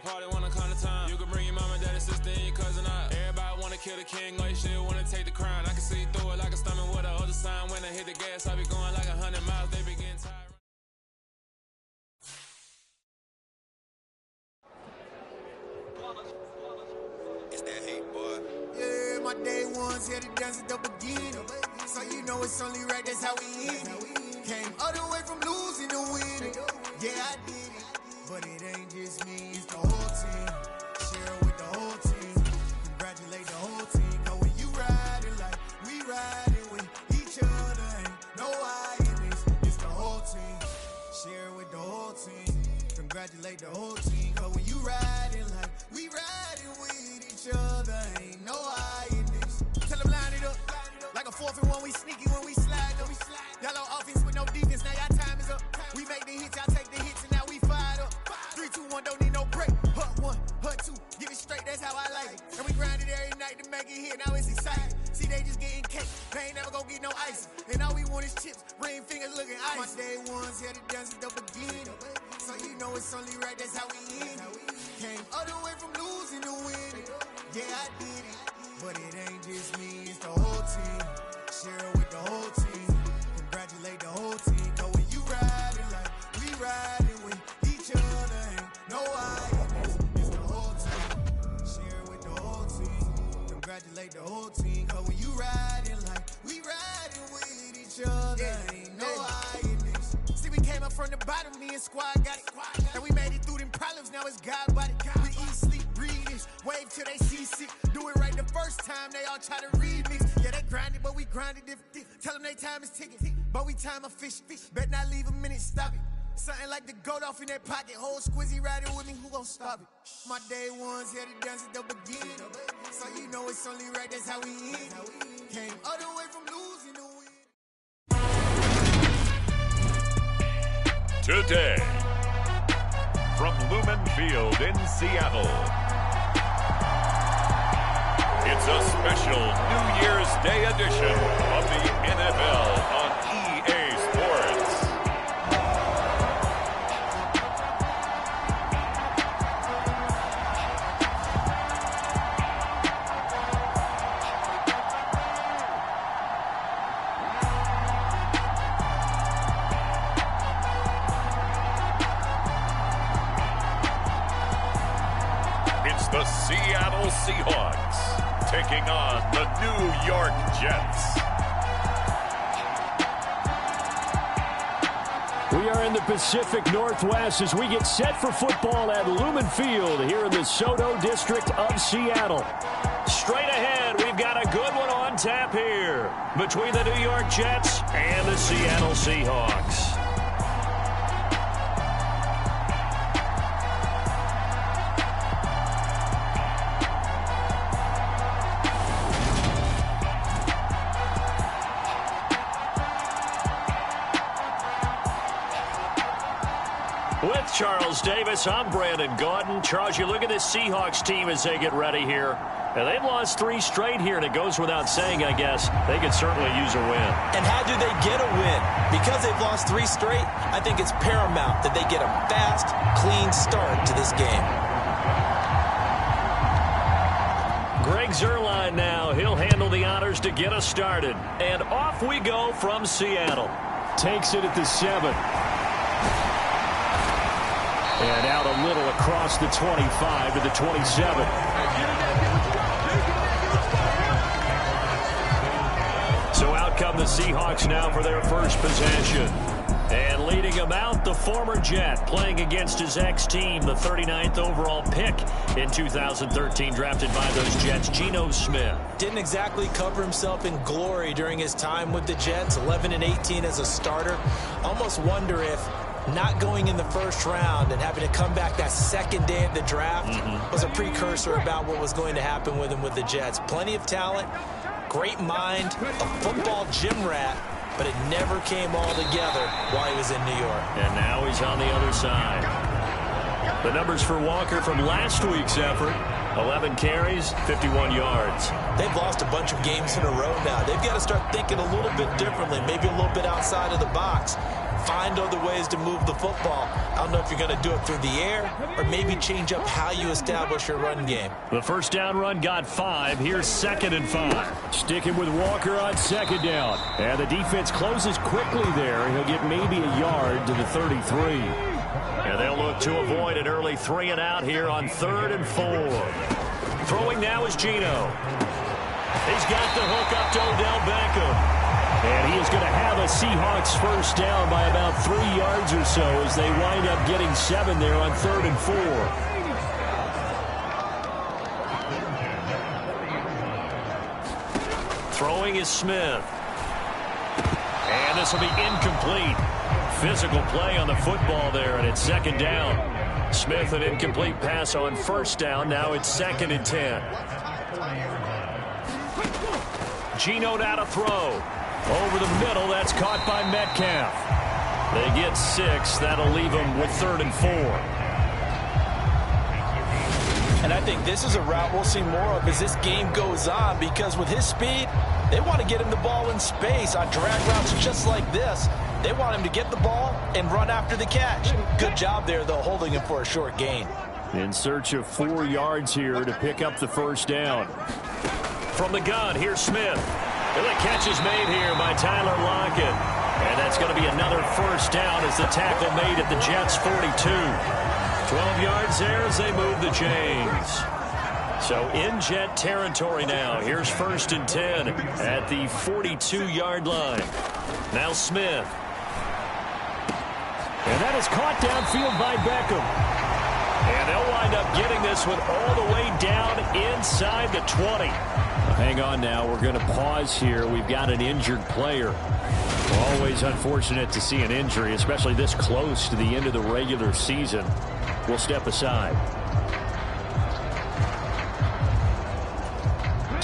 party wanna come to time. You can bring your mama, daddy, sister, and your cousin out. Everybody wanna kill the king, like shit, wanna take the crown. I can see through it like a stomach with a other sign. When I hit the gas, I be going like 100 miles. They be getting tired. It's that hate, boy. Yeah, my day ones here to dance at the beginning. So you know it's only right, that's how we end it. Came all the way from losing to winning. Yeah, I did it. But it ain't just me, it's the whole team. Share it with the whole team. Congratulate the whole team. Cause when you riding like we riding with each other, ain't no hiding this. It's the whole team. Share it with the whole team. Congratulate the whole team. Cause when you riding like we riding with each other, ain't no hiding this. Tell them line it up. Like a 4th and 1, we sneaky when we slide up. Yellow offense with no defense, now y'all time is up. We make the hits, y'all take the hits, and now we fired up. 3, 2, 1, don't need no break. Hut 1, hut 2, give it straight, that's how I like it. And we grind it every night to make it hit, now it's exciting. See, they just getting cake, they ain't never gonna get no ice. And all we want is chips, ring fingers looking ice. My day ones here to dance at the beginning. So you know it's only right, that's how we end it. Came all the way from losing to winning. Yeah, I did it. But it ain't just me, it's the whole team. Share it with the whole team. Congratulate the whole team. Cause when you riding like we riding with each other, ain't no hiding. It's the whole team. Share it with the whole team. Congratulate the whole team. Cause when you riding like we riding with each other, ain't no hiding. See, we came up from the bottom, me and squad got it. And we made it through them problems, now it's God body. We eat, sleep, breathe this, wave till they see sick. Do it right the first time, they all try to remix. Yeah, they grinded, but we grinded different. Tell them they time is ticking, but we time a fish. Bet not leave a minute, stop it. Something like the goat off in their pocket. Whole squizzy riding with me, who gon' stop it? My day ones here to dance at the beginning. So you know it's only right, that's how we end it. Came all the way from losing to win. Today, from Lumen Field in Seattle, it's a special New Year's Day edition of the NFL on EA Sports. It's the Seattle Seahawks taking on the New York Jets. We are in the Pacific Northwest as we get set for football at Lumen Field here in the Soto district of Seattle. Straight ahead, we've got a good one on tap here between the New York Jets and the Seattle Seahawks. With Charles Davis, I'm Brandon Gaudin. Charles, you look at this Seahawks team as they get ready here. And they've lost 3 straight here, and it goes without saying, I guess, they could certainly use a win. And how do they get a win? Because they've lost 3 straight, I think it's paramount that they get a fast, clean start to this game. Greg Zuerlein now. He'll handle the honors to get us started. And off we go from Seattle. Takes it at the 7. And out a little across the 25 to the 27. So out come the Seahawks now for their first possession. And leading him out, the former Jet, playing against his ex-team, the 39th overall pick in 2013, drafted by those Jets, Geno Smith. Didn't exactly cover himself in glory during his time with the Jets, 11-18 as a starter. Almost wonder if not going in the first round and having to come back that second day of the draft was a precursor about what was going to happen with him with the Jets. Plenty of talent, great mind, a football gym rat, but it never came all together while he was in New York. And now he's on the other side. The numbers for Walker from last week's effort: 11 carries, 51 yards. They've lost a bunch of games in a row now. They've got to start thinking a little bit differently, maybe a little bit outside of the box. find other ways to move the football. I don't know if you're going to do it through the air or maybe change up how you establish your run game. The first down run got 5. Here's 2nd and 5. Sticking with Walker on 2nd down. And the defense closes quickly there. He'll get maybe a yard to the 33. And they'll look to avoid an early 3 and out here on 3rd and 4. Throwing now is Geno. He's got the hook up to Odell Beckham. And he is going to have a Seahawks first down by about 3 yards or so as they wind up getting 7 there on 3rd and 4. Throwing is Smith. And this will be incomplete. Physical play on the football there, and it's 2nd down. Smith, an incomplete pass on 1st down. Now it's 2nd and 10. Geno now to throw. Over the middle, that's caught by Metcalf. They get 6. That'll leave them with 3rd and 4. And I think this is a route we'll see more of as this game goes on, because with his speed, they want to get him the ball in space on drag routes just like this. They want him to get the ball and run after the catch. Good job there, though, holding him for a short gain. In search of 4 yards here to pick up the first down. From the gun, here's Smith. And the catch is made here by Tyler Lockett. And that's going to be another first down as the tackle made at the Jets' 42. 12 yards there as they move the chains. So in Jet territory now. Here's 1st and 10 at the 42-yard line. Now Smith. And that is caught downfield by Beckham. And they'll wind up getting this one all the way down inside the 20. Hang on now. We're going to pause here. We've got an injured player. Always unfortunate to see an injury, especially this close to the end of the regular season. We'll step aside.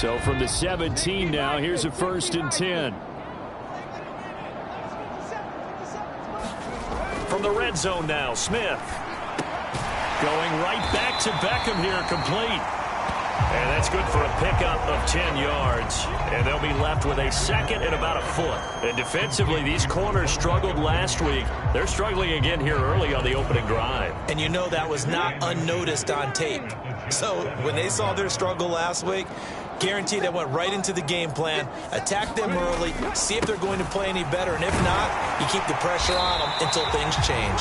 So from the 17 now, here's a 1st and 10. From the red zone now, Smith. Going right back to Beckham here, complete. And that's good for a pickup of 10 yards. And they'll be left with a 2nd and about a foot. And defensively, these corners struggled last week. They're struggling again here early on the opening drive. And you know that was not unnoticed on tape. So when they saw their struggle last week, guaranteed they went right into the game plan, attack them early, see if they're going to play any better. And if not, you keep the pressure on them until things change.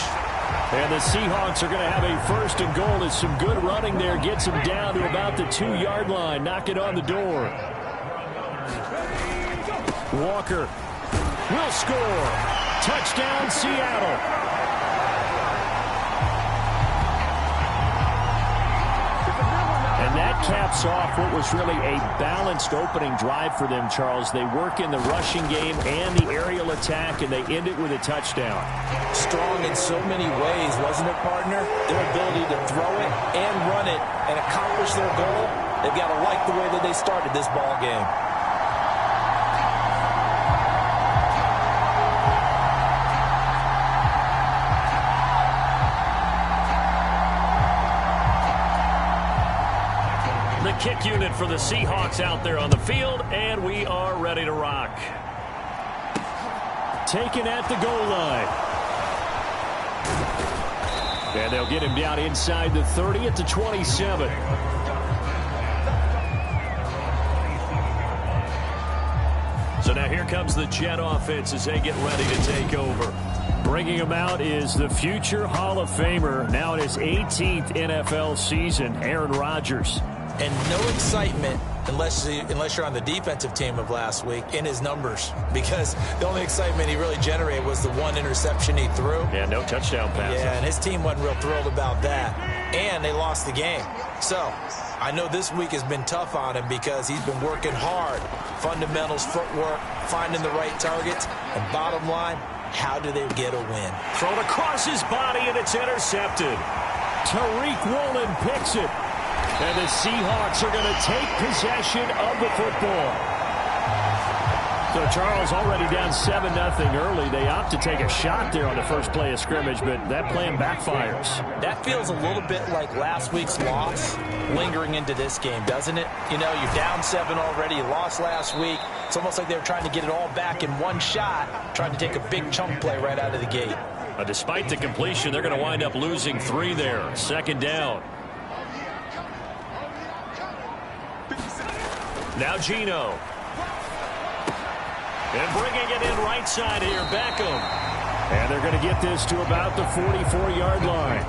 And the Seahawks are going to have a 1st and goal as some good running there gets them down to about the 2-yard line. Knock it on the door. Walker will score. Touchdown, Seattle. And that caps off what was really a balanced opening drive for them, Charles. They work in the rushing game and the aerial attack, and they end it with a touchdown. Strong in so many ways, wasn't it, partner? Their ability to throw it and run it and accomplish their goal, they've got to like the way that they started this ball game. Kick unit for the Seahawks out there on the field, and we are ready to rock. Taken at the goal line. And they'll get him down inside the 30 at the 27. So now here comes the Jet offense as they get ready to take over. Bringing him out is the future Hall of Famer, now in his 18th NFL season, Aaron Rodgers. And no excitement unless you're on the defensive team of last week in his numbers, because the only excitement he really generated was the one interception he threw. Yeah, no touchdown passes. Yeah, and his team wasn't real thrilled about that. And they lost the game. So I know this week has been tough on him because he's been working hard. Fundamentals, footwork, finding the right targets. And bottom line, how do they get a win? Thrown across his body, and it's intercepted. Tariq Woolen picks it. And the Seahawks are going to take possession of the football. So Charles already down 7-0 early. They opt to take a shot there on the first play of scrimmage, but that plan backfires. That feels a little bit like last week's loss lingering into this game, doesn't it? You know, you're down 7 already. You lost last week. It's almost like they were trying to get it all back in one shot, trying to take a big chunk play right out of the gate. Despite the completion, they're going to wind up losing 3 there. 2nd down. Now Gino. And bringing it in right side here, Beckham. And they're going to get this to about the 44-yard line.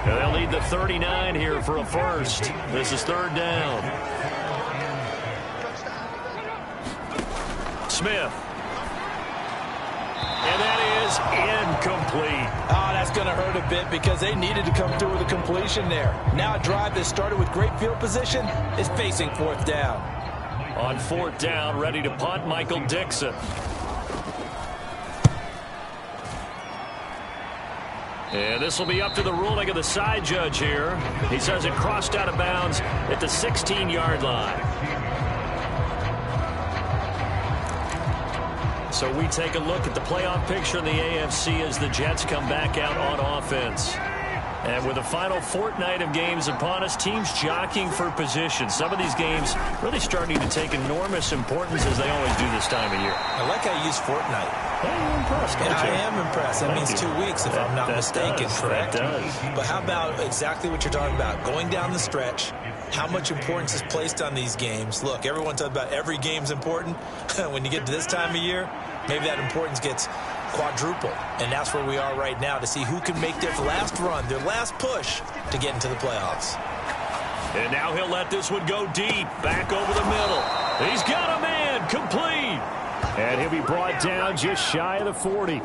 And they'll need the 39 here for a first. This is 3rd down. Smith. And that is incomplete. Oh, that's going to hurt a bit because they needed to come through with a completion there. Now a drive that started with great field position is facing 4th down. On 4th down, ready to punt, Michael Dixon. And this will be up to the ruling of the side judge here. He says it crossed out of bounds at the 16-yard line. So we take a look at the playoff picture in the AFC as the Jets come back out on offense. And with the final fortnight of games upon us, teams jockeying for position. Some of these games really starting to take enormous importance as they always do this time of year. I like how you use fortnight. Hey, you're impressed, don't you? I am impressed. That means 2 weeks if I'm not mistaken, correct? That does. But how about exactly what you're talking about? Going down the stretch, how much importance is placed on these games? Look, everyone talks about every game's important. When you get to this time of year, maybe that importance gets quadruple. And that's where we are right now to see who can make their last run, their last push to get into the playoffs. And now he'll let this one go deep, back over the middle. He's got a man, complete. And he'll be brought down just shy of the 40.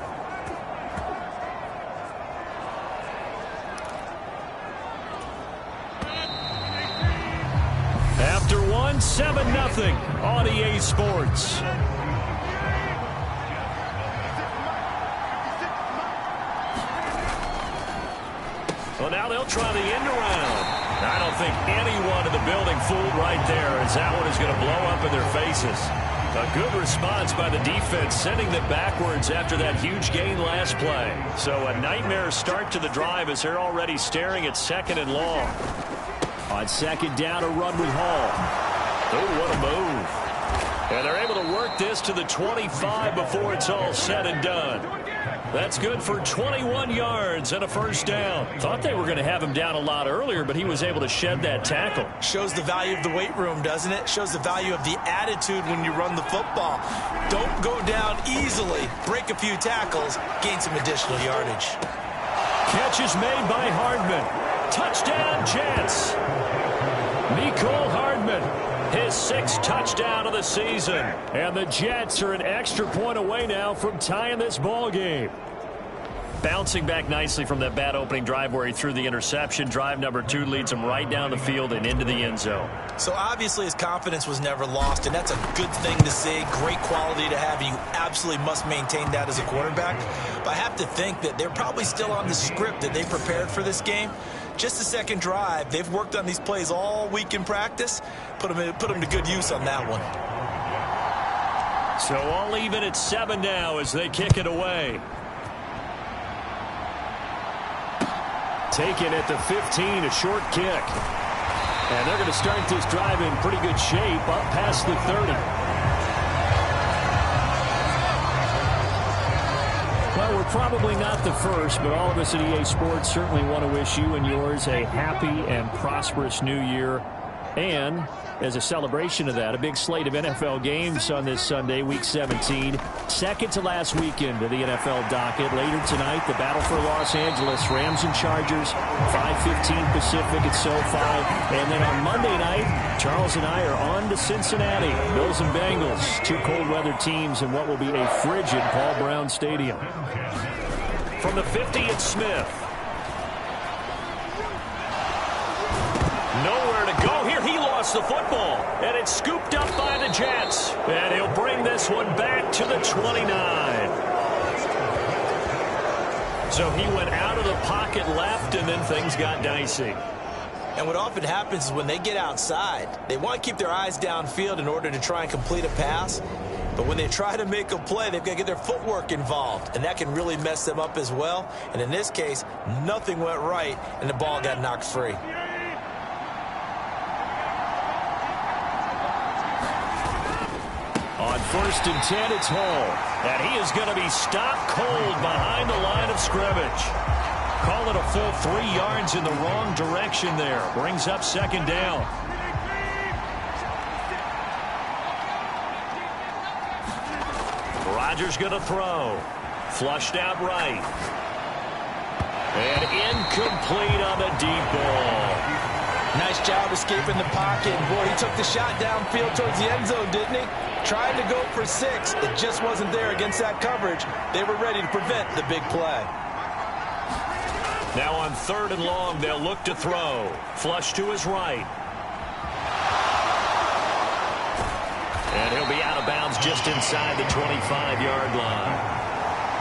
After one, 7-0 on EA Sports. Well, now they'll try the end around. I don't think anyone in the building fooled right there as that one is going to blow up in their faces. A good response by the defense, sending them backwards after that huge gain last play. So a nightmare start to the drive as they're already staring at 2nd and long. On 2nd down, a run with Hall. Oh, what a move. And they're able to work this to the 25 before it's all said and done. That's good for 21 yards and a first down. Thought they were going to have him down a lot earlier, but he was able to shed that tackle. Shows the value of the weight room, doesn't it? Shows the value of the attitude when you run the football. Don't go down easily. Break a few tackles. Gain some additional yardage. Catch is made by Hardman. Touchdown, Jets. Mecole Hardman, his 6th touchdown of the season. And the Jets are an extra point away now from tying this ball game. Bouncing back nicely from that bad opening drive where he threw the interception. Drive number 2 leads him right down the field and into the end zone. So obviously his confidence was never lost, and that's a good thing to see. Great quality to have, and you absolutely must maintain that as a quarterback. But I have to think that they're probably still on the script that they prepared for this game. Just the 2nd drive. They've worked on these plays all week in practice. Put them to good use on that one. So all even at 7 now as they kick it away. Taken at the 15, a short kick. And they're going to start this drive in pretty good shape, up past the 30. Well, we're probably not the first, but all of us at EA Sports certainly want to wish you and yours a happy and prosperous new year. And as a celebration of that, a big slate of NFL games on this Sunday, Week 17. Second to last weekend of the NFL docket. Later tonight, the battle for Los Angeles, Rams and Chargers, 5:15 Pacific at SoFi. And then on Monday night, Charles and I are on to Cincinnati. Bills and Bengals, 2 cold weather teams in what will be a frigid Paul Brown Stadium. From the 50, it's Smith. Nowhere to go here. He lost the football, and it's scooped up by the Jets. And he'll bring this one back to the 29. So he went out of the pocket left, and then things got dicey. And what often happens is when they get outside, they want to keep their eyes downfield in order to try and complete a pass. But when they try to make a play, they've got to get their footwork involved, and that can really mess them up as well. And in this case, nothing went right, and the ball got knocked free. On 1st and 10, it's Hall. And he is going to be stopped cold behind the line of scrimmage. Call it a full 3 yards in the wrong direction there. Brings up 2nd down. Rodgers going to throw. Flushed out right. And incomplete on the deep ball. Nice job escaping the pocket. Boy, he took the shot downfield towards the end zone, didn't he? Trying to go for 6. It just wasn't there against that coverage. They were ready to prevent the big play. Now on 3rd and long, they'll look to throw. Flush to his right. And he'll be out of bounds just inside the 25-yard line.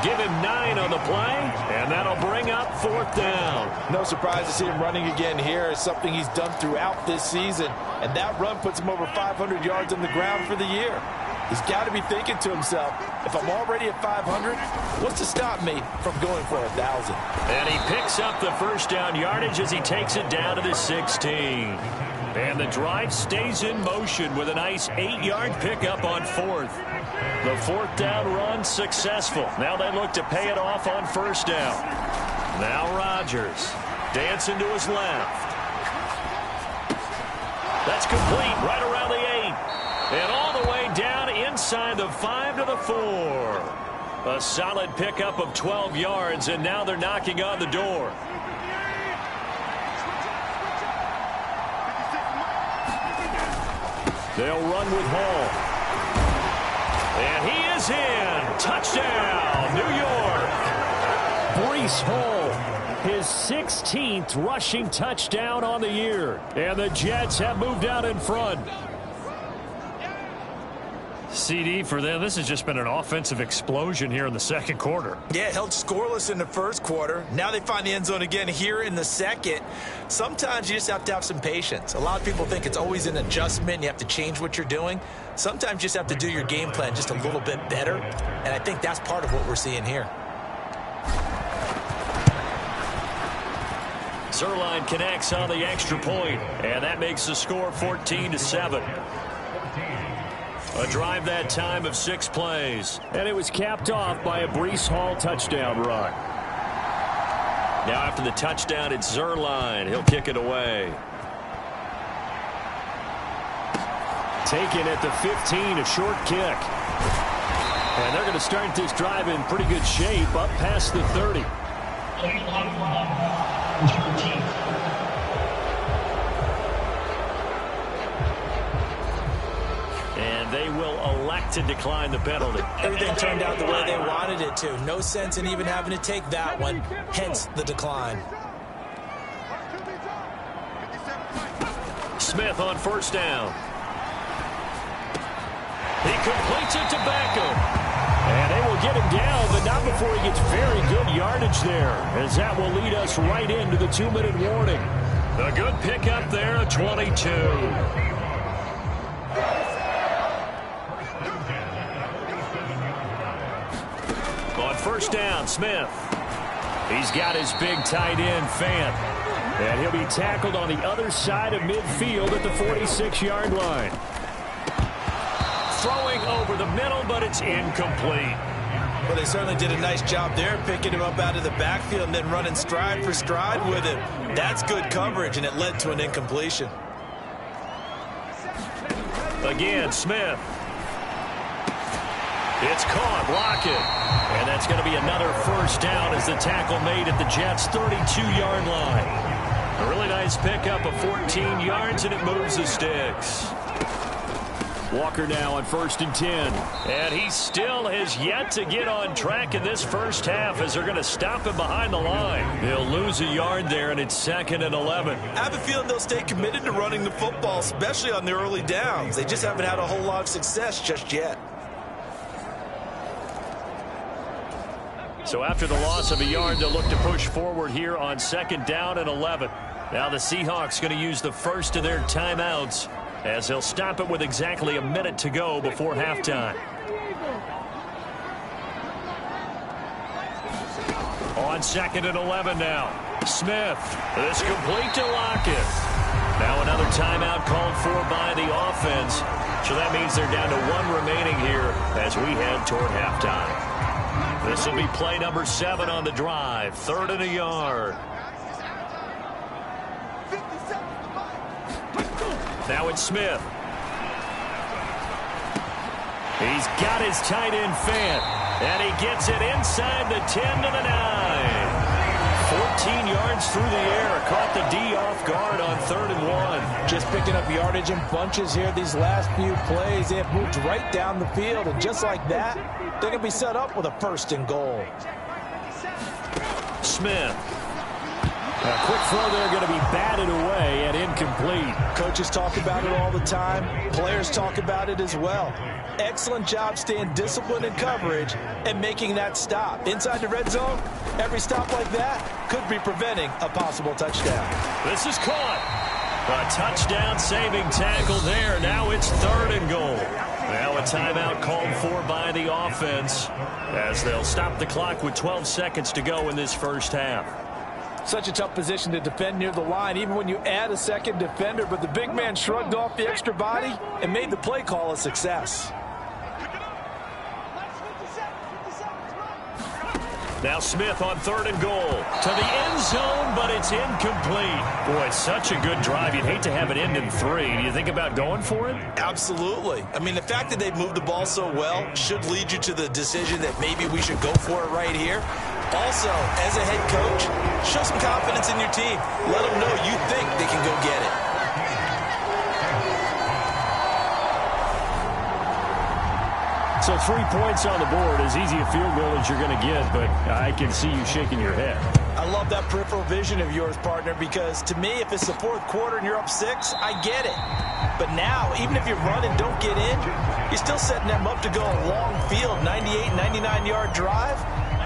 Give him 9 on the play, and that'll bring up 4th down. No surprise to see him running again here. It's something he's done throughout this season. And that run puts him over 500 yards on the ground for the year. He's got to be thinking to himself, if I'm already at 500, what's to stop me from going for 1,000? And he picks up the 1st down yardage as he takes it down to the 16. And the drive stays in motion with a nice 8-yard pickup on 4th. The 4th down run successful. Now they look to pay it off on 1st down. Now Rodgers dancing to his left. That's complete right around the 8. And all the way down inside the 5 to the 4. A solid pickup of 12 yards, and now they're knocking on the door. They'll run with Hall. And he is in. Touchdown, New York. Breece Hall, his 16th rushing touchdown on the year. And the Jets have moved out in front. CD for them, this has just been an offensive explosion here in the 2nd quarter. Yeah, held scoreless in the 1st quarter. Now they find the end zone again here in the 2nd. Sometimes you just have to have some patience. A lot of people think it's always an adjustment. You have to change what you're doing. Sometimes you just have to do your game plan just a little bit better. And I think that's part of what we're seeing here. Zerline connects on the extra point, and that makes the score 14-7. A drive that time of 6 plays. And it was capped off by a Breece Hall touchdown run. Now after the touchdown, it's Zerline. He'll kick it away. Taken at the 15, a short kick. And they're going to start this drive in pretty good shape, up past the 30. And they will elect to decline the penalty. Everything turned out the way they wanted it to. No sense in even having to take that one, hence the decline. Smith on 1st down. He completes it to Beckham. And they will get him down, but not before he gets very good yardage there, as that will lead us right into the 2-minute warning. A good pickup there, a 22. On 1st down, Smith. He's got his big tight end, Fant. And he'll be tackled on the other side of midfield at the 46-yard line. Throwing over the middle, but it's incomplete. Well, they certainly did a nice job there, picking him up out of the backfield and then running stride for stride with him. That's good coverage, and it led to an incompletion. Again, Smith. It's caught, Lockett. And that's going to be another 1st down as the tackle made at the Jets' 32-yard line. A really nice pickup of 14 yards, and it moves the sticks. Walker now on 1st and 10. And he still has yet to get on track in this 1st half as they're going to stop him behind the line. They'll lose a yard there, and it's 2nd and 11. I have a feeling they'll stay committed to running the football, especially on their early downs. They just haven't had a whole lot of success just yet. So after the loss of a yard, they'll look to push forward here on 2nd down and 11. Now the Seahawks going to use the first of their timeouts as they'll stop it with exactly a minute to go before halftime. On 2nd and 11 now. Smith. This complete to Lockett. Now another timeout called for by the offense. So that means they're down to 1 remaining here as we head toward halftime. This will be play number 7 on the drive. 3rd and a yard. Now it's Smith. He's got his tight end fan. And he gets it inside the 10 to the 9. 14 yards through the air. Caught the D off guard on 3rd and 1. Just picking up yardage in bunches here these last few plays. They have moved right down the field. And just like that, they're going to be set up with a 1st and goal. Smith. A quick throw there, going to be batted away and incomplete. Coaches talk about it all the time. Players talk about it as well. Excellent job staying disciplined in coverage and making that stop. Inside the red zone, every stop like that could be preventing a possible touchdown. This is caught. A touchdown saving tackle there. Now it's 3rd and goal. Now a timeout called for by the offense as they'll stop the clock with 12 seconds to go in this first half. Such a tough position to defend near the line, even when you add a second defender. But the big man shrugged off the extra body and made the play call a success. Now Smith on 3rd and goal. To the end zone, but it's incomplete. Boy, it's such a good drive. You'd hate to have it end in 3. Do you think about going for it? Absolutely. I mean, the fact that they've moved the ball so well should lead you to the decision that maybe we should go for it right here. Also, as a head coach, show some confidence in your team. Let them know you think they can go get it. So 3 points on the board, as easy a field goal as you're going to get, but I can see you shaking your head. I love that peripheral vision of yours, partner, because to me, if it's the 4th quarter and you're up 6, I get it. But now, even if you run and don't get in, you're still setting them up to go a long field, 98, 99-yard drive.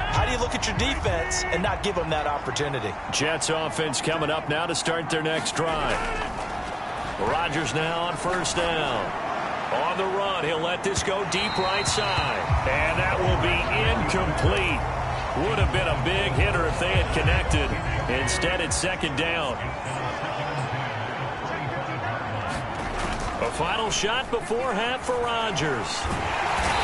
How do you look at your defense and not give them that opportunity? Jets offense coming up now to start their next drive. Rodgers now on 1st down. On the run, he'll let this go deep right side. And that will be incomplete. Would have been a big hitter if they had connected. Instead, it's 2nd down. A final shot before half for Rodgers.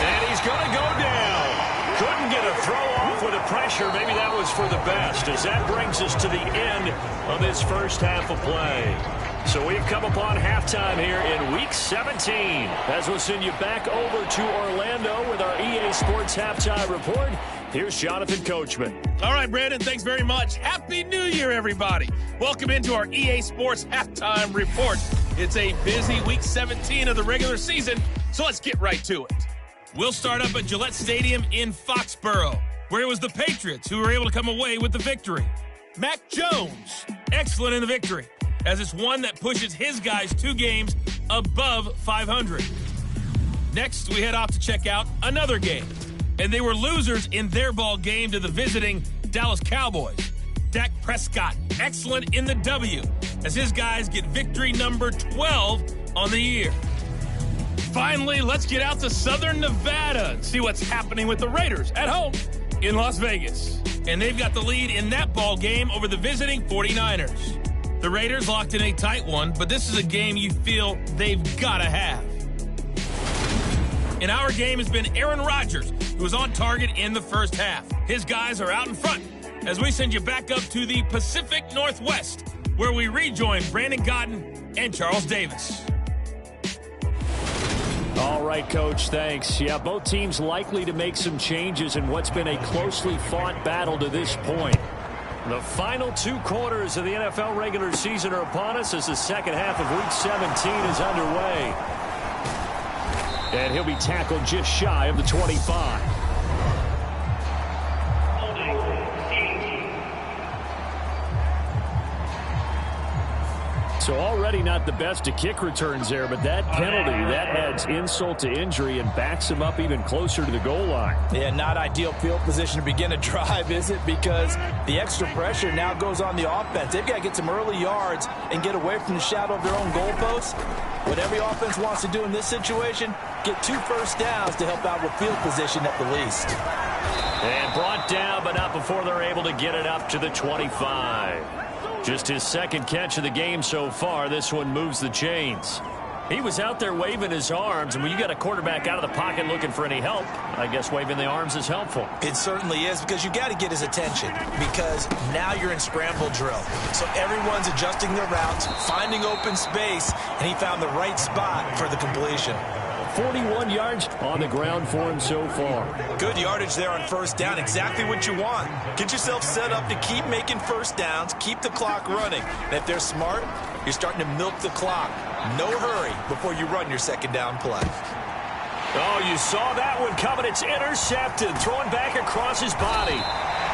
And he's going to go down. Couldn't get a throw off with the pressure. Maybe that was for the best, as that brings us to the end of this first half of play. So we've come upon halftime here in Week 17. As we'll send you back over to Orlando with our EA Sports Halftime Report. Here's Jonathan Coachman. All right, Brandon, thanks very much. Happy New Year, everybody. Welcome into our EA Sports Halftime Report. It's a busy Week 17 of the regular season, so let's get right to it. We'll start up at Gillette Stadium in Foxborough, where it was the Patriots who were able to come away with the victory. Mac Jones, excellent in the victory, as it's one that pushes his guys 2 games above 500. Next, we head off to check out another game, and they were losers in their ball game to the visiting Dallas Cowboys. Dak Prescott, excellent in the W, as his guys get victory number 12 on the year. Finally, let's get out to Southern Nevada and see what's happening with the Raiders at home in Las Vegas. And they've got the lead in that ball game over the visiting 49ers. The Raiders locked in a tight one, but this is a game you feel they've got to have. In our game has been Aaron Rodgers, who was on target in the first half. His guys are out in front as we send you back up to the Pacific Northwest, where we rejoin Brandon Godden and Charles Davis. All right, Coach, thanks. Yeah, both teams likely to make some changes in what's been a closely fought battle to this point. The final 2 quarters of the NFL regular season are upon us as the second half of Week 17 is underway. And he'll be tackled just shy of the 25. So already not the best of kick returns there, but that penalty, that adds insult to injury and backs him up even closer to the goal line. Yeah, not ideal field position to begin a drive, is it? Because the extra pressure now goes on the offense. They've got to get some early yards and get away from the shadow of their own goalposts. What every offense wants to do in this situation, get 2 first downs to help out with field position at the least. And brought down, but not before they're able to get it up to the 25. Just his second catch of the game so far. This one moves the chains. He was out there waving his arms, and when you got a quarterback out of the pocket looking for any help, I guess waving the arms is helpful. It certainly is, because you got to get his attention, because now you're in scramble drill. So everyone's adjusting their routes, finding open space, and he found the right spot for the completion. 41 yards on the ground for him so far. Good yardage there on first down. Exactly what you want. Get yourself set up to keep making first downs, keep the clock running. And if they're smart, you're starting to milk the clock. No hurry before you run your second down play. Oh, you saw that one coming. It's intercepted. Thrown back across his body.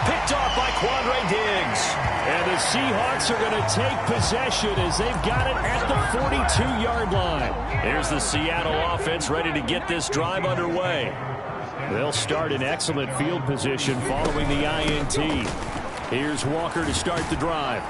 Picked off by Quandre Diggs. And the Seahawks are going to take possession as they've got it at the 42-yard line. Here's the Seattle offense ready to get this drive underway. They'll start in excellent field position following the INT. Here's Walker to start the drive.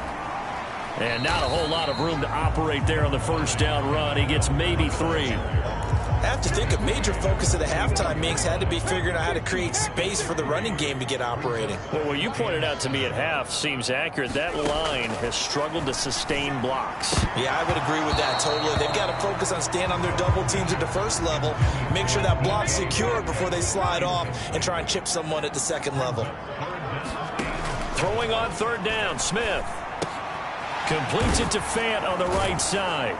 And not a whole lot of room to operate there on the first down run. He gets maybe 3. I have to think a major focus of the halftime meetings had to be figuring out how to create space for the running game to get operating. Well, what you pointed out to me at half seems accurate. That line has struggled to sustain blocks. Yeah, I would agree with that totally. They've got to focus on staying on their double teams at the first level, make sure that block's secure before they slide off and try and chip someone at the second level. Throwing on third down, Smith. Completes it to Fant on the right side.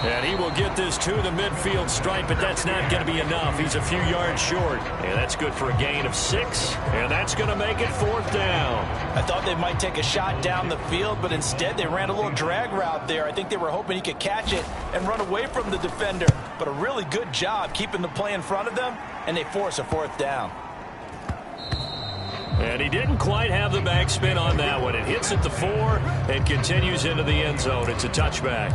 And he will get this to the midfield stripe, but that's not going to be enough. He's a few yards short. And that's good for a gain of 6. And that's going to make it 4th down. I thought they might take a shot down the field, but instead they ran a little drag route there. I think they were hoping he could catch it and run away from the defender. But a really good job keeping the play in front of them, and they force a 4th down. And he didn't quite have the backspin on that one. It hits at the 4 and continues into the end zone. It's a touchback.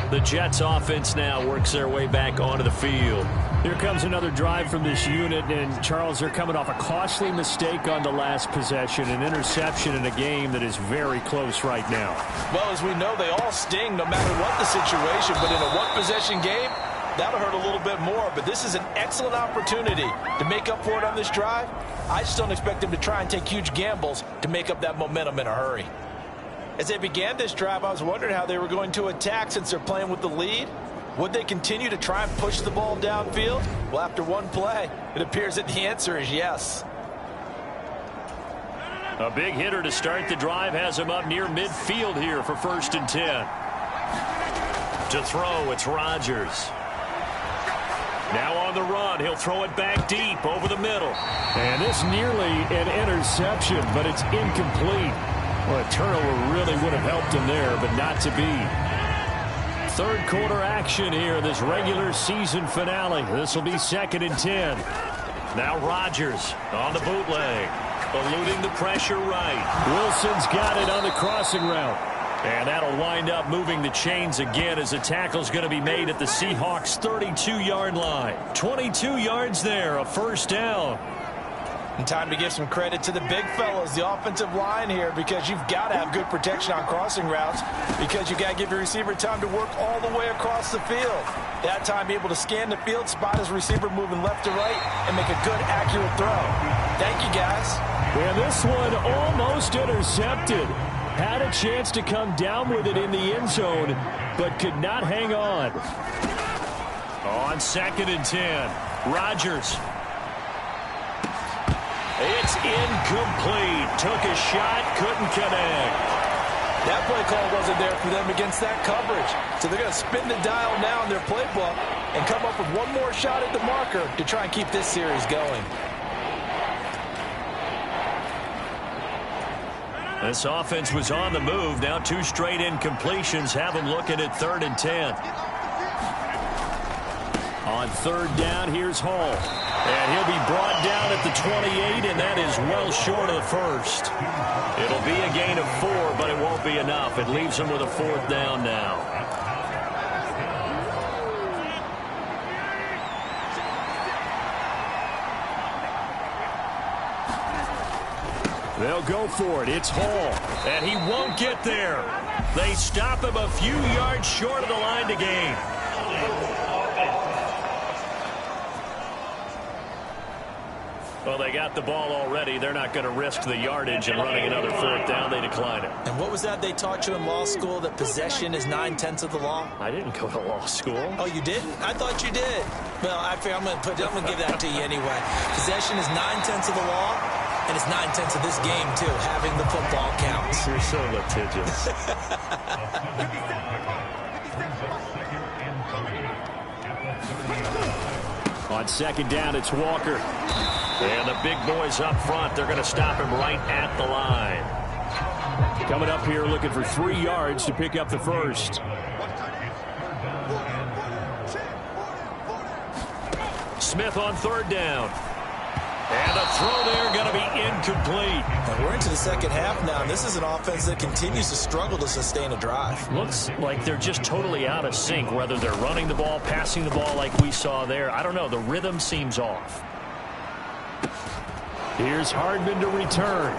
The Jets offense now works their way back onto the field. Here comes another drive from this unit, and Charles, they're coming off a costly mistake on the last possession, an interception in a game that is very close right now. Well, as we know, they all sting no matter what the situation, but in a one-possession game, that'll hurt a little bit more, but this is an excellent opportunity to make up for it on this drive. I just don't expect them to try and take huge gambles to make up that momentum in a hurry. As they began this drive, I was wondering how they were going to attack since they're playing with the lead. Would they continue to try and push the ball downfield? Well, after one play, it appears that the answer is yes. A big hitter to start the drive has him up near midfield here for 1st and 10. To throw, it's Rodgers. Now on the run, he'll throw it back deep over the middle. And this nearly an interception, but it's incomplete. Well, a turnover really would have helped him there, but not to be. 3rd quarter action here in this regular season finale. This will be 2nd and 10. Now Rodgers on the bootleg, eluding the pressure right. Wilson's got it on the crossing route. And that'll wind up moving the chains again as the tackle's going to be made at the Seahawks' 32-yard line. 22 yards there, a 1st down. And time to give some credit to the big fellas, the offensive line here, because you've got to have good protection on crossing routes, because you've got to give your receiver time to work all the way across the field. That time, be able to scan the field, spot his receiver moving left to right, and make a good, accurate throw. Thank you, guys. And this one almost intercepted. Had a chance to come down with it in the end zone, but could not hang on. On 2nd and 10, Rodgers. It's incomplete. Took a shot, couldn't connect. That play call wasn't there for them against that coverage. So they're going to spin the dial now in their playbook and come up with one more shot at the marker to try and keep this series going. This offense was on the move. Now 2 straight incompletions have them looking at 3rd and 10. On 3rd down, here's Hall. And he'll be brought down at the 28, and that is well short of the 1st. It'll be a gain of 4, but it won't be enough. It leaves him with a 4th down now. They'll go for it. It's Hall. And he won't get there. They stop him a few yards short of the line to gain. Well, they got the ball already. They're not going to risk the yardage and running another fourth down. They decline it. And what was that they taught you in law school, that possession is 9/10 of the law? I didn't go to law school. Oh, you didn't? I thought you did. Well, I'm going to give that to you anyway. Possession is 9/10 of the law, and it's 9/10 of this game, too. Having the football counts. You're so litigious. On second down, it's Walker. And the big boys up front, they're going to stop him right at the line. Coming up here looking for 3 yards to pick up the first. Smith on third down. And the throw there going to be incomplete. And we're into the second half now, and this is an offense that continues to struggle to sustain a drive. Looks like they're just totally out of sync, whether they're running the ball, passing the ball like we saw there. I don't know. The rhythm seems off. Here's Hardman to return.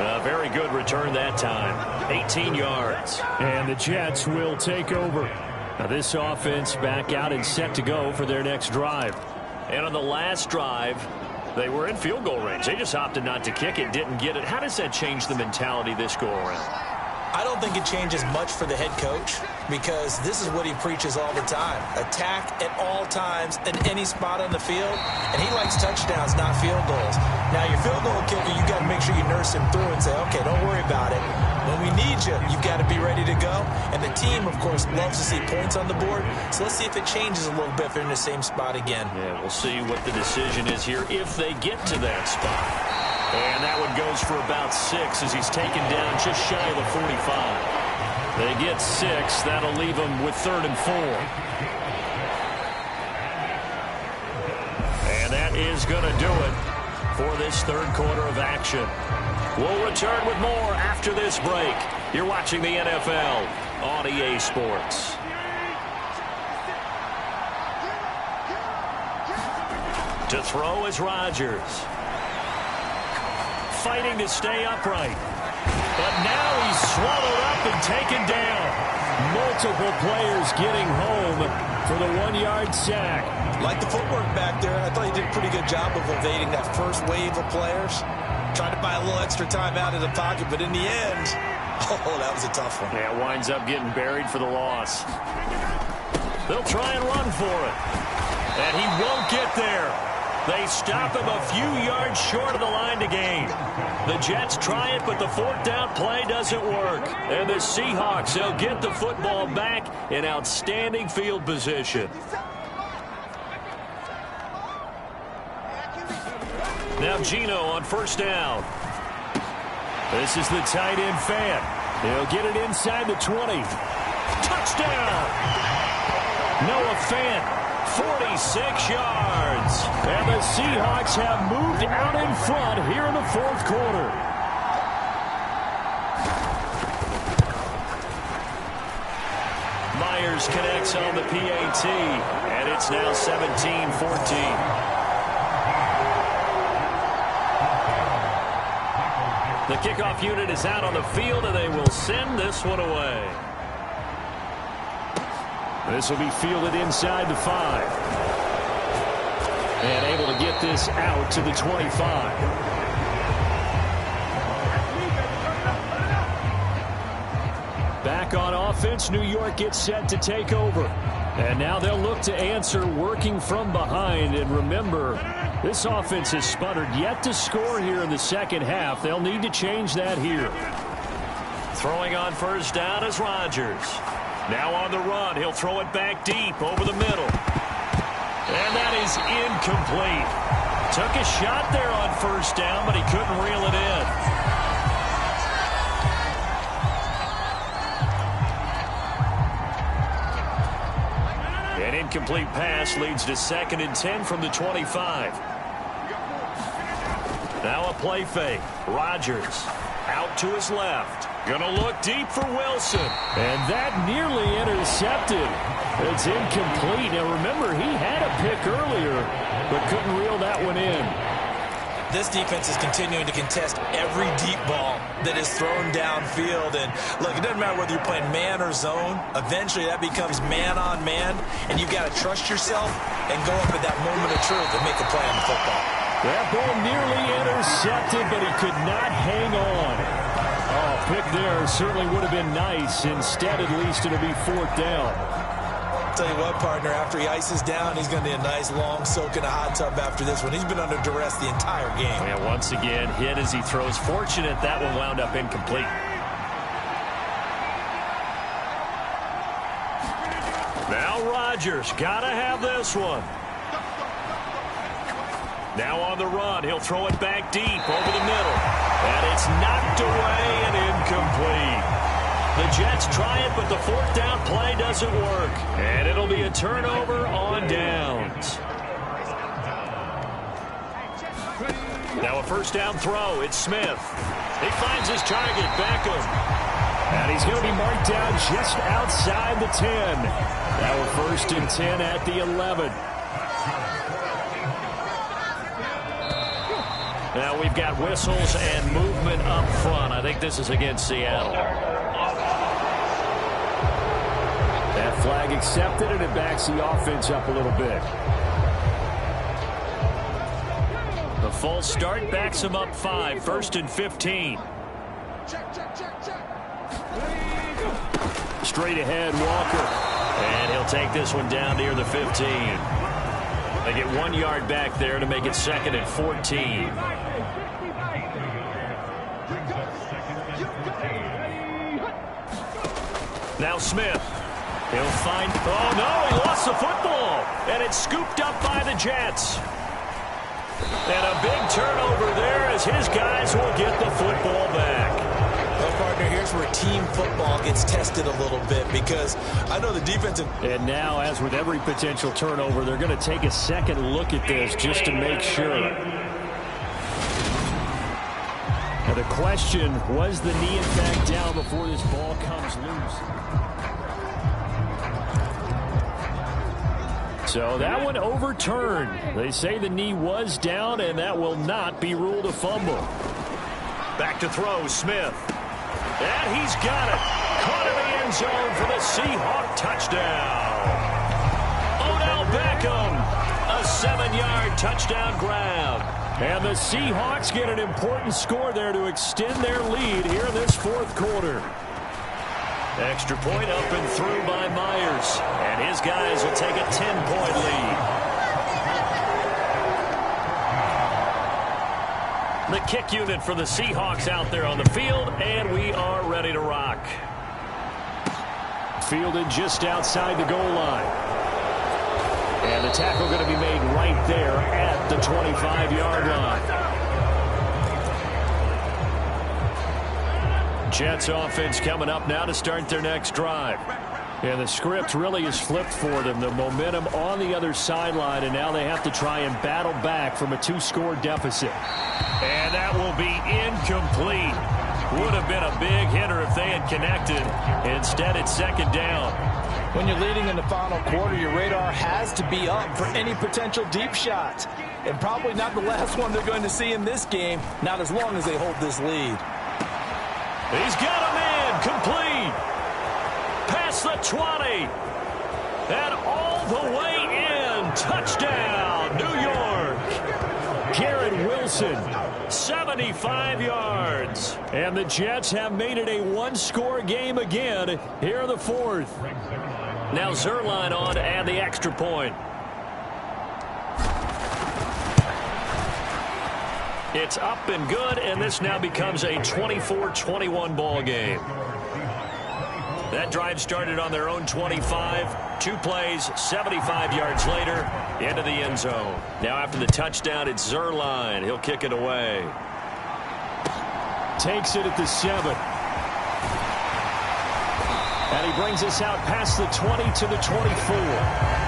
A very good return that time. 18 yards. And the Jets will take over. Now this offense back out and set to go for their next drive. And on the last drive, they were in field goal range. They just opted not to kick it, didn't get it. How does that change the mentality this go around? I don't think it changes much for the head coach, because this is what he preaches all the time. Attack at all times in any spot on the field, and he likes touchdowns, not field goals. Now, your field goal kicker, you got to make sure you nurse him through and say, okay, don't worry about it. When we need you, you've got to be ready to go. And the team, of course, loves to see points on the board, so let's see if it changes a little bit if they're in the same spot again. Yeah, we'll see what the decision is here if they get to that spot. And that one goes for about 6 as he's taken down just shy of the 45. They get 6. That'll leave them with 3rd and 4. And that is going to do it for this third quarter of action. We'll return with more after this break. You're watching the NFL on EA Sports. To throw is Rodgers. Fighting to stay upright. But now he's swallowed up and taken down. Multiple players getting home for the 1-yard sack. Like the footwork back there, I thought he did a pretty good job of evading that first wave of players. Tried to buy a little extra time out of the pocket, but in the end, oh, that was a tough one. Yeah, winds up getting buried for the loss. They'll try and run for it. And he won't get there. They stop him a few yards short of the line to gain. The Jets try it, but the 4th down play doesn't work. And the Seahawks, they'll get the football back in outstanding field position. Now Geno on first down. This is the tight end Fant. He'll get it inside the 20. Touchdown! Noah Fant. 46 yards. And the Seahawks have moved out in front here in the 4th quarter. Myers connects on the PAT, and it's now 17-14. The kickoff unit is out on the field, and they will send this one away. This will be fielded inside the 5. And able to get this out to the 25. Back on offense, New York gets set to take over. And now they'll look to answer working from behind. And remember, this offense has sputtered yet to score here in the second half. They'll need to change that here. Throwing on first down is Rodgers. Now on the run, he'll throw it back deep over the middle. And that is incomplete. Took a shot there on first down, but he couldn't reel it in. An incomplete pass leads to 2nd and 10 from the 25. Now a play fake. Rodgers out to his left. Gonna look deep for Wilson. And that nearly intercepted. It's incomplete. Now remember, he had a pick earlier, but couldn't reel that one in. This defense is continuing to contest every deep ball that is thrown downfield. And look, it doesn't matter whether you're playing man or zone. Eventually that becomes man on man, and you've got to trust yourself and go up at that moment of truth and make a play on the football. That ball nearly intercepted, but he could not hang on. Oh, pick there certainly would have been nice. Instead, at least it'll be 4th down. Tell you what, partner, after he ices down, he's going to be a nice long soak in a hot tub after this one. He's been under duress the entire game. Yeah, once again, hit as he throws. Fortunate that one wound up incomplete. Now Rodgers, got to have this one. Now on the run, he'll throw it back deep over the middle. And it's knocked away and incomplete. The Jets try it, but the 4th down play doesn't work. And it'll be a turnover on downs. Now a 1st down throw. It's Smith. He finds his target, Beckham. And he's going to be marked down just outside the 10. Now a 1st and 10 at the 11. Now we've got whistles and movement up front. I think this is against Seattle. That flag accepted, and it backs the offense up a little bit. The false start backs him up 5. 1st and 15. Straight ahead, Walker. And he'll take this one down near the 15. They get 1 yard back there to make it 2nd and 14. Now Smith. He'll find... Oh, no, he lost the football. And it's scooped up by the Jets. And a big turnover there as his guys will get the football back. Well, partner, here's where team football gets tested a little bit because I know the defensive... And now, as with every potential turnover, they're going to take a second look at this just to make sure. Now the question, was the knee in fact down before this ball comes loose? So that one overturned. They say the knee was down, and that will not be ruled a fumble. Back to throw, Smith. And he's got it. Caught in the end zone for the Seahawk touchdown. Odell Beckham, a 7-yard touchdown grab. And the Seahawks get an important score there to extend their lead here in this 4th quarter. Extra point up and through by Myers. And his guys will take a 10-point lead. The kick unit for the Seahawks out there on the field, and we are ready to rock. Fielded just outside the goal line. And the tackle going to be made right there at the 25-yard line. Jets offense coming up now to start their next drive. And the script really is flipped for them. The momentum on the other sideline, and now they have to try and battle back from a 2-score deficit. And that will be incomplete. Would have been a big hitter if they had connected. Instead, it's 2nd down. When you're leading in the final quarter, your radar has to be up for any potential deep shots. And probably not the last one they're going to see in this game, not as long as they hold this lead. He's got a man complete. Past the 20. And all the way in. Touchdown, New York. Garrett Wilson, 75 yards. And the Jets have made it a 1-score game again here in the 4th. Now Zerline on to add the extra point. It's up and good, and this now becomes a 24-21 ball game. That drive started on their own 25. 2 plays, 75 yards later, into the end zone. Now after the touchdown, it's Zerline. He'll kick it away. Takes it at the 7. And he brings us out past the 20 to the 24.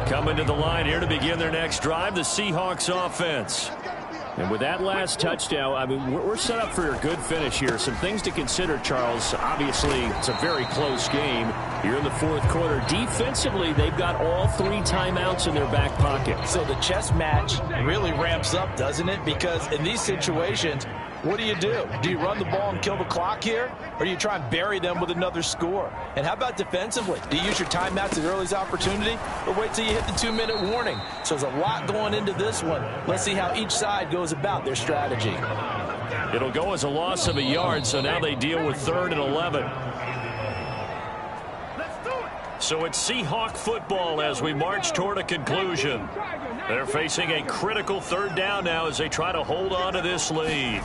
Coming to the line here to begin their next drive, the Seahawks offense. And with that last touchdown, I mean, we're set up for a good finish here. Some things to consider, Charles. Obviously, it's a very close game. You're in the fourth quarter. Defensively, they've got all 3 timeouts in their back pocket. So the chess match really ramps up, doesn't it? Because in these situations, what do? Do you run the ball and kill the clock here? Or do you try and bury them with another score? And how about defensively? Do you use your timeouts at earliest opportunity? Or wait till you hit the 2-minute warning? So there's a lot going into this one. Let's see how each side goes about their strategy. It'll go as a loss of a yard, so now they deal with 3rd and 11. So it's Seahawk football as we march toward a conclusion. They're facing a critical 3rd down now as they try to hold on to this lead.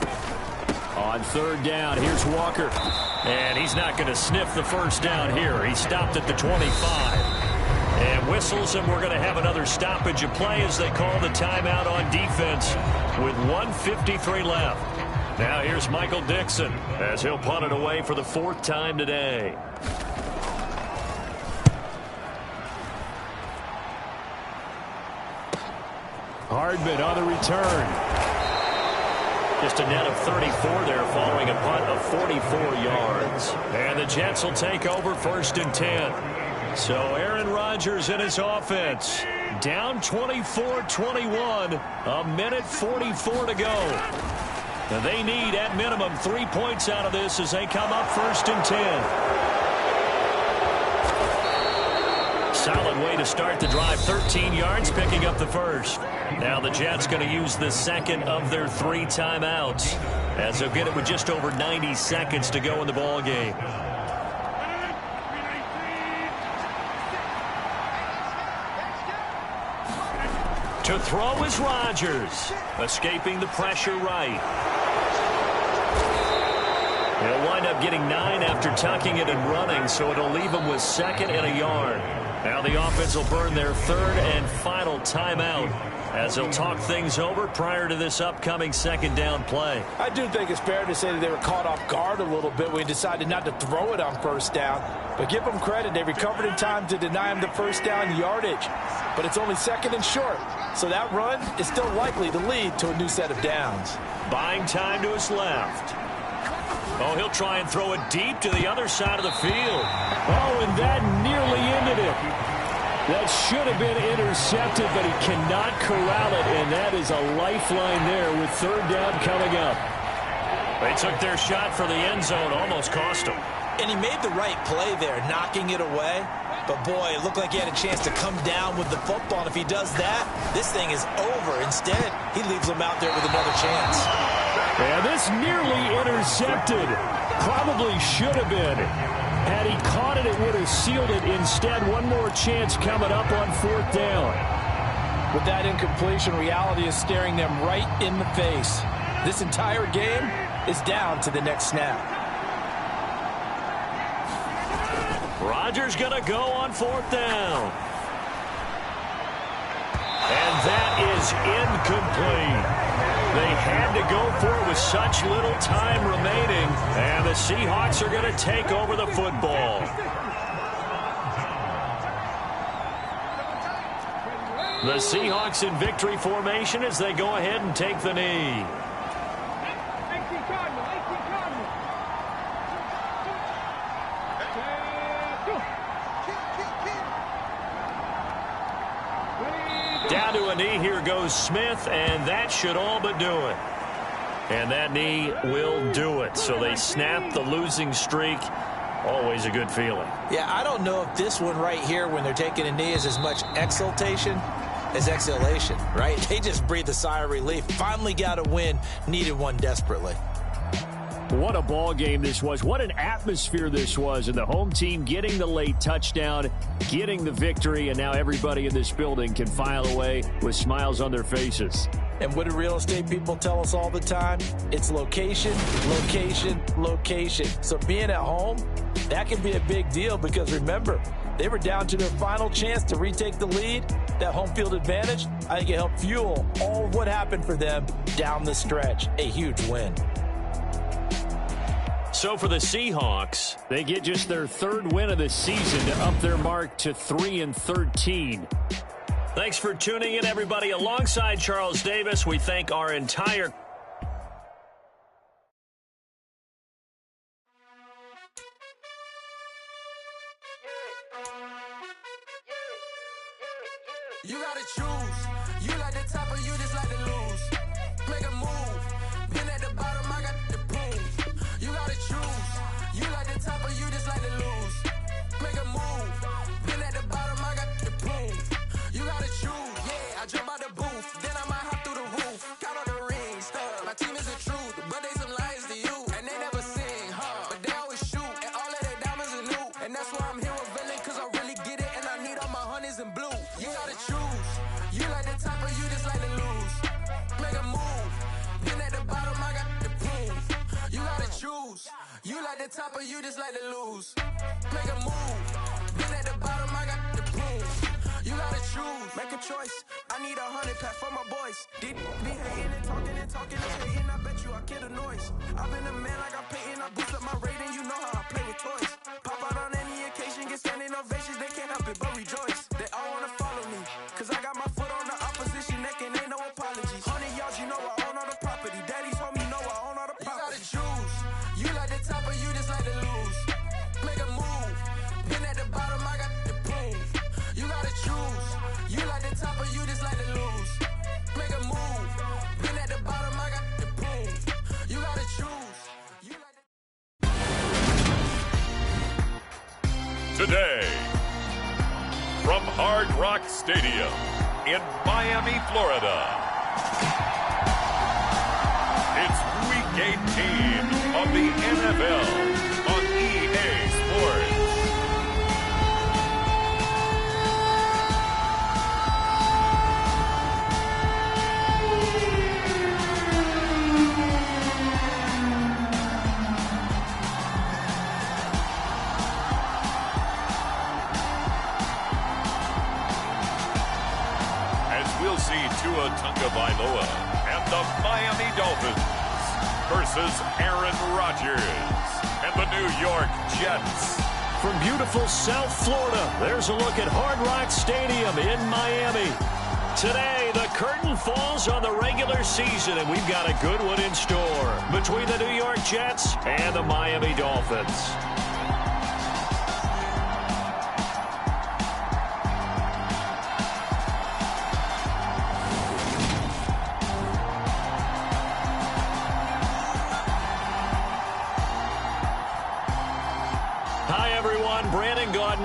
On 3rd down, here's Walker. And he's not going to sniff the first down here. He stopped at the 25. And whistles, and we're going to have another stoppage of play as they call the timeout on defense with 1:53 left. Now here's Michael Dixon as he'll punt it away for the 4th time today. Hardman on the return. Just a net of 34 there following a punt of 44 yards. And the Jets will take over 1st and 10. So Aaron Rodgers and his offense down 24-21. A minute 44 to go. Now they need at minimum 3 points out of this as they come up 1st and 10. Solid way to start the drive. 13 yards, picking up the first. Now the Jets going to use the 2nd of their 3 timeouts as they'll get it with just over 90 seconds to go in the ball game. To throw is Rodgers, escaping the pressure right. He'll wind up getting 9 after tucking it and running, so it'll leave him with 2nd and a yard. Now the offense will burn their 3rd and final timeout as they'll talk things over prior to this upcoming 2nd down play. I do think it's fair to say that they were caught off guard a little bit when we decided not to throw it on 1st down. But give them credit. They recovered in time to deny him the 1st down yardage. But it's only 2nd and short. So that run is still likely to lead to a new set of downs. Buying time to his left. Oh, he'll try and throw it deep to the other side of the field. Oh, and that nearly ended it. That should have been intercepted, but he cannot corral it, and that is a lifeline there with 3rd down coming up. They took their shot for the end zone, almost cost him. And he made the right play there, knocking it away. But, boy, it looked like he had a chance to come down with the football. And if he does that, this thing is over. Instead, he leaves him out there with another chance. And this nearly intercepted. Probably should have been. Had he caught it, it would have sealed it. Instead, one more chance coming up on 4th down. With that incompletion, reality is staring them right in the face. This entire game is down to the next snap. Rodgers going to go on 4th down. And that is incomplete. They had to go for it with such little time remaining. And the Seahawks are going to take over the football. The Seahawks in victory formation as they go ahead and take the knee. Down to a knee, here goes Smith, and that should all but do it. And that knee will do it. So they snap the losing streak. Always a good feeling. Yeah, I don't know if this one right here, when they're taking a knee, is as much exultation as exhalation, right? They just breathe a sigh of relief. Finally got a win, needed one desperately. What a ball game this was. What an atmosphere this was. And the home team getting the late touchdown, getting the victory, and now everybody in this building can file away with smiles on their faces. And what do real estate people tell us all the time? It's location, location, location. So being at home, that can be a big deal because remember, they were down to their final chance to retake the lead. That home field advantage, I think it helped fuel all of what happened for them down the stretch. A huge win. So for the Seahawks, they get just their 3rd win of the season to up their mark to 3-13. Thanks for tuning in, everybody. Alongside Charles Davis, we thank our entire... You gotta choose. You like the top or you just like to lose. Make a move. Been at the bottom, I got the proof. You gotta choose. You like the top or you just like to lose. Make a move. Been at the bottom, I got the proof. You gotta choose. Yeah, I jump out the booth. Then I might hop through the roof. Count on the rings. Stuff. My team is the truth, but they some liars to you. And they never sing, but they always shoot. And all of their diamonds are new. And that's why I'm here with Villain, cause I really get it. And I need all my honeys in blue. You gotta choose. You like the top or you just like to lose. Make a move. Been at the bottom, I got the proof. You gotta choose. You like the top or you just like to lose. Make a move. Been at the bottom, I got the proof. You gotta choose. Make a choice. I need 100 pack for my boys. Deep be hating and talking and hating. I bet you I kill the noise. I've been a man like I'm Peyton. I boost up my rating. You know how I play with toys. Pop out on any occasion, get standing ovations. They can't help it but rejoice. They all wanna follow me, cause I got my foot on the opposition neck and ain't no apologies. 100 yards, you know I own all the property. Daddy's home, you know I own all the property. You gotta choose. You like the top or you just like to lose. Make a move. Been at the bottom, I got the proof. You gotta choose. You like the top or you just like to lose. Make a move. Been at the bottom, I got the proof. You gotta choose. You like the Today, from Hard Rock Stadium in Miami, Florida, it's Week 18 of the NFL on EA Sports. We'll see Tua Tagovailoa and the Miami Dolphins versus Aaron Rodgers and the New York Jets. From beautiful South Florida, there's a look at Hard Rock Stadium in Miami. Today, the curtain falls on the regular season, and we've got a good one in store between the New York Jets and the Miami Dolphins.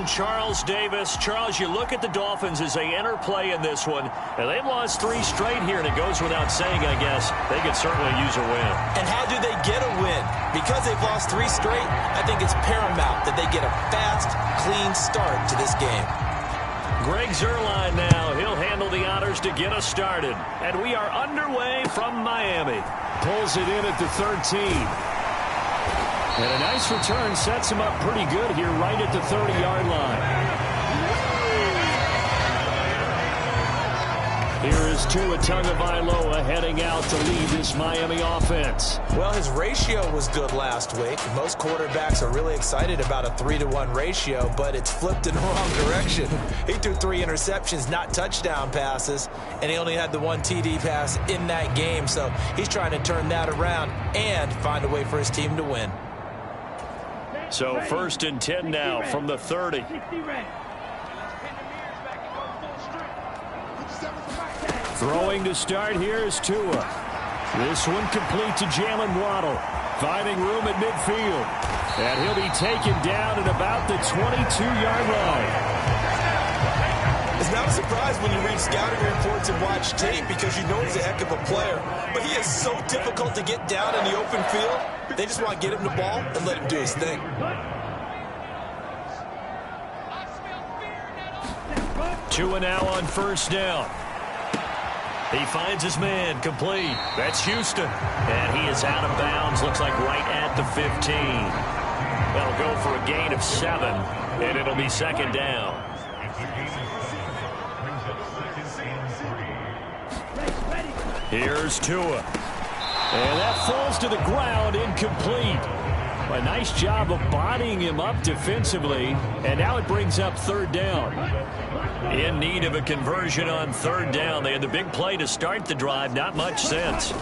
Charles Davis. Charles, you look at the Dolphins as they enter play in this one, and they've lost 3 straight here, and it goes without saying, I guess, they could certainly use a win. And how do they get a win? Because they've lost 3 straight, I think it's paramount that they get a fast, clean start to this game. Greg Zuerlein now. He'll handle the honors to get us started. And we are underway from Miami. Pulls it in at the 13. And a nice return sets him up pretty good here right at the 30-yard line. Here is Tua Tagovailoa heading out to lead this Miami offense. Well, his ratio was good last week. Most quarterbacks are really excited about a 3-to-1 ratio, but it's flipped in the wrong direction. He threw 3 interceptions, not touchdown passes, and he only had the 1 TD pass in that game. So he's trying to turn that around and find a way for his team to win. So 1st and 10 now from the 30. Throwing to start here is Tua. This one complete to Jalen Waddle. Finding room at midfield. And he'll be taken down at about the 22-yard line. It's not a surprise when you read scouting reports and watch tape because you know he's a heck of a player. But he is so difficult to get down in the open field. They just want to get him the ball and let him do his thing. Tua now on 1st down. He finds his man complete. That's Houston. And he is out of bounds. Looks like right at the 15. They'll go for a gain of 7. And it'll be 2nd down. Here's Tua. And that falls to the ground, incomplete. A nice job of bodying him up defensively, and now it brings up third down. In need of a conversion on third down. They had the big play to start the drive. Not much sense.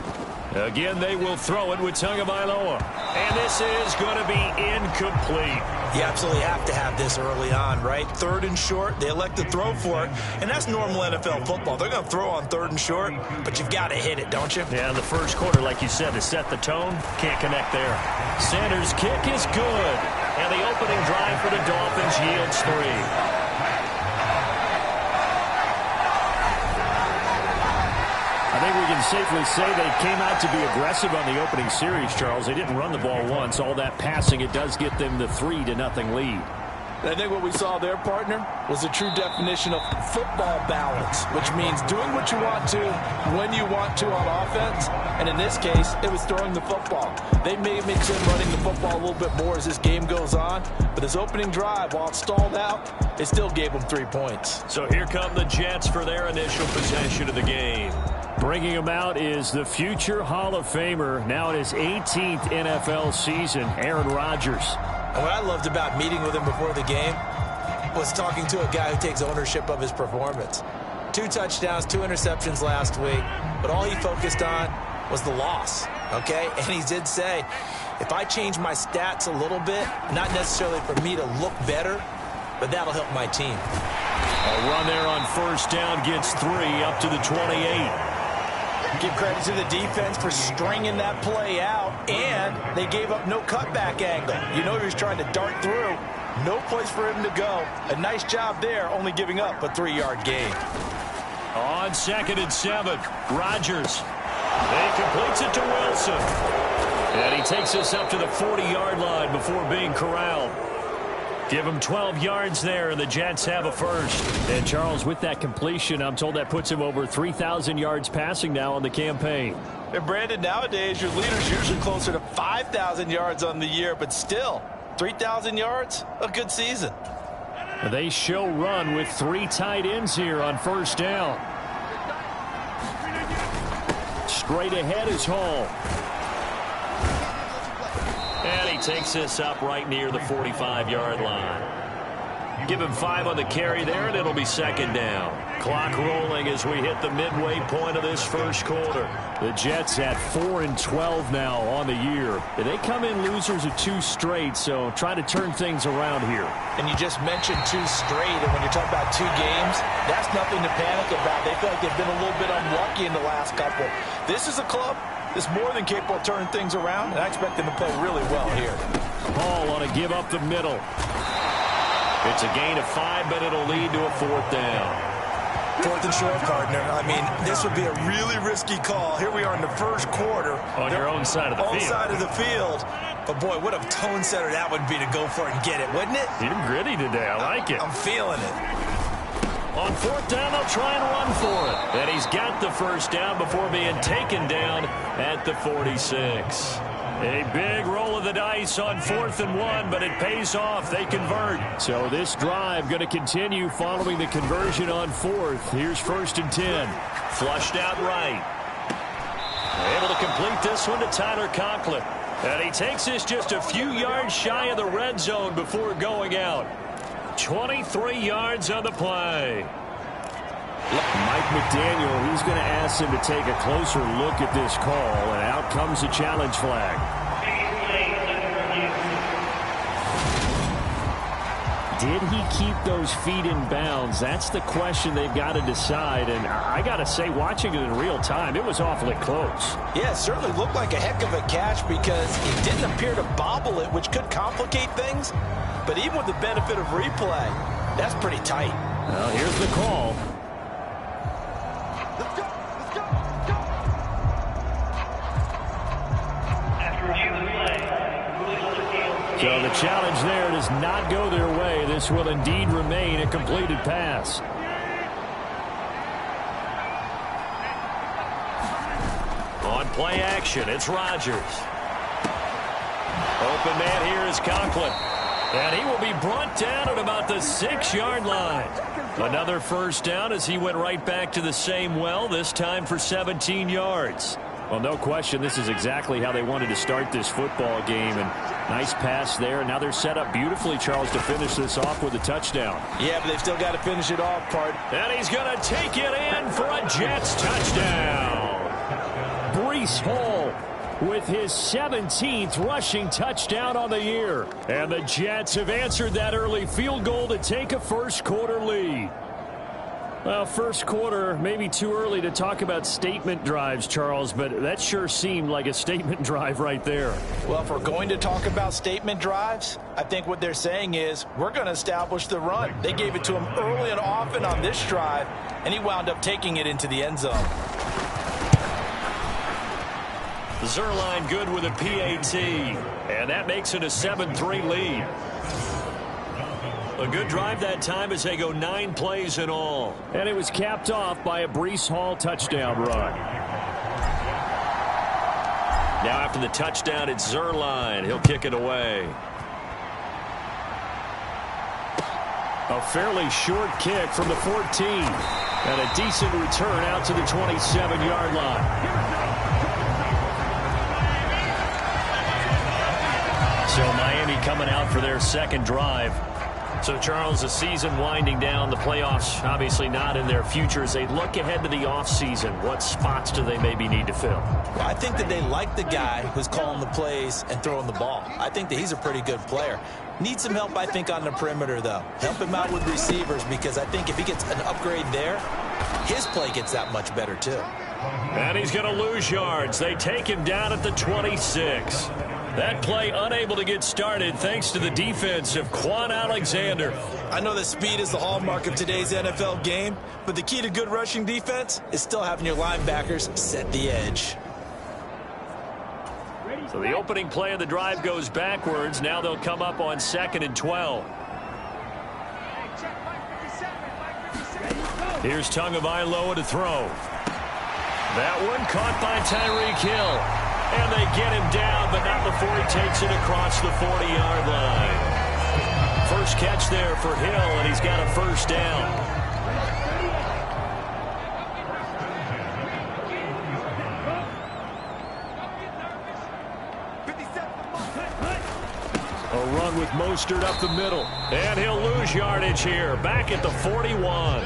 Again, they will throw it with Tagovailoa. And this is going to be incomplete. You absolutely have to have this early on, right? Third and short, they elect to throw for it, and that's normal NFL football. They're going to throw on third and short, but you've got to hit it, don't you? Yeah, in the first quarter, like you said, to set the tone, can't connect there. Sanders' kick is good, and the opening drive for the Dolphins yields 3. I think we can safely say they came out to be aggressive on the opening series, Charles. They didn't run the ball once. All that passing, it does get them the 3-0 lead. I think what we saw there, partner, was a true definition of football balance, which means doing what you want to, when you want to on offense. And in this case, it was throwing the football. They may mix in running the football a little bit more as this game goes on. But this opening drive, while it stalled out, it still gave them 3 points. So here come the Jets for their initial possession of the game. Bringing him out is the future Hall of Famer, now in his 18th NFL season, Aaron Rodgers. And what I loved about meeting with him before the game was talking to a guy who takes ownership of his performance. 2 touchdowns, 2 interceptions last week, but all he focused on was the loss, okay? And he did say, if I change my stats a little bit, not necessarily for me to look better, but that'll help my team. A run there on first down gets 3 up to the 28. Give credit to the defense for stringing that play out, and they gave up no cutback angle. You know he was trying to dart through. No place for him to go. A nice job there, only giving up a 3-yard gain. On 2nd and 7, Rodgers. He completes it to Wilson. And he takes us up to the 40-yard line before being corralled. Give him 12 yards there, and the Jets have a first. And, Charles, with that completion, I'm told that puts him over 3,000 yards passing now on the campaign. And, Brandon, nowadays your leader's usually closer to 5,000 yards on the year, but still, 3,000 yards, a good season. They show run with 3 tight ends here on first down. Straight ahead is Hall. And he takes this up right near the 45-yard line. Give him 5 on the carry there, and it'll be 2nd down. Clock rolling as we hit the midway point of this first quarter. The Jets at 4-12 now on the year. They come in losers of 2 straight, so try to turn things around here. And you just mentioned 2 straight, and when you're talking about 2 games, that's nothing to panic about. They feel like they've been a little bit unlucky in the last couple. This is a club that's more than capable of turning things around, and I expect them to play really well here. Hall on a give up the middle. It's a gain of 5, but it'll lead to a 4th down. 4th and short, partner. I mean, this would be a really risky call. Here we are in the first quarter. On your own side of the field. Own side of the field. But, boy, what a tone setter that would be to go for it and get it, wouldn't it? You're gritty today. I like it. I'm feeling it. On 4th down, they'll try and run for it. And he's got the first down before being taken down at the 46. A big roll of the dice on 4th and 1, but it pays off. They convert. So this drive going to continue following the conversion on 4th. Here's 1st and 10. Flushed out right. Able to complete this one to Tyler Conklin. And he takes this just a few yards shy of the red zone before going out. 23 yards on the play. Mike McDaniel, he's going to ask him to take a closer look at this call, and out comes the challenge flag. Did he keep those feet in bounds? That's the question they've got to decide, and I got to say, watching it in real time, it was awfully close. Yeah, it certainly looked like a heck of a catch because he didn't appear to bobble it, which could complicate things. But even with the benefit of replay, that's pretty tight. Well, here's the call. So the challenge there does not go their way. This will indeed remain a completed pass. On play action, it's Rodgers. Open man here is Conklin. And he will be brought down at about the 6-yard line. Another first down as he went right back to the same well, this time for 17 yards. Well, no question, this is exactly how they wanted to start this football game. And nice pass there. Now they're set up beautifully, Charles, to finish this off with a touchdown. Yeah, but they've still got to finish it off, Part. And he's going to take it in for a Jets touchdown. Breece Hall with his 17th rushing touchdown on the year. And the Jets have answered that early field goal to take a first-quarter lead. Well, first quarter, maybe too early to talk about statement drives, Charles, but that sure seemed like a statement drive right there. Well, if we're going to talk about statement drives, I think what they're saying is we're going to establish the run. They gave it to him early and often on this drive, and he wound up taking it into the end zone. Zuerlein good with a PAT, and that makes it a 7-3 lead. A good drive that time as they go 9 plays in all. And it was capped off by a Breece Hall touchdown run. Now after the touchdown, it's Zuerlein. He'll kick it away. A fairly short kick from the 14. And a decent return out to the 27-yard line. So Miami coming out for their second drive. So, Charles, the season winding down, the playoffs obviously not in their future. As they look ahead to the offseason, what spots do they maybe need to fill? Well, I think that they like the guy who's calling the plays and throwing the ball. I think that he's a pretty good player. Needs some help, I think, on the perimeter, though. Help him out with receivers, because I think if he gets an upgrade there, his play gets that much better, too. And he's going to lose yards. They take him down at the 26. That play unable to get started thanks to the defense of Quan Alexander. I know that speed is the hallmark of today's NFL game, but the key to good rushing defense is still having your linebackers set the edge. So the opening play of the drive goes backwards. Now they'll come up on 2nd and 12. Here's Tagovailoa to throw. That one caught by Tyreek Hill. And they get him down, but not before he takes it across the 40-yard line. First catch there for Hill, and he's got a first down. A run with Mostert up the middle. And he'll lose yardage here, back at the 41.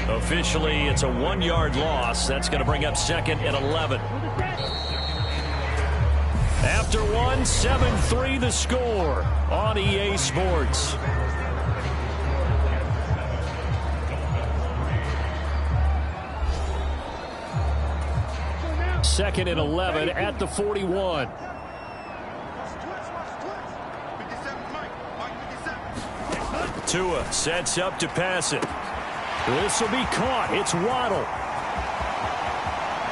Officially, it's a 1-yard loss. That's going to bring up 2nd and 11. After 1, 7-3 the score on EA Sports. Second and 11 at the 41. Tua sets up to pass it. This will be caught. It's Waddle.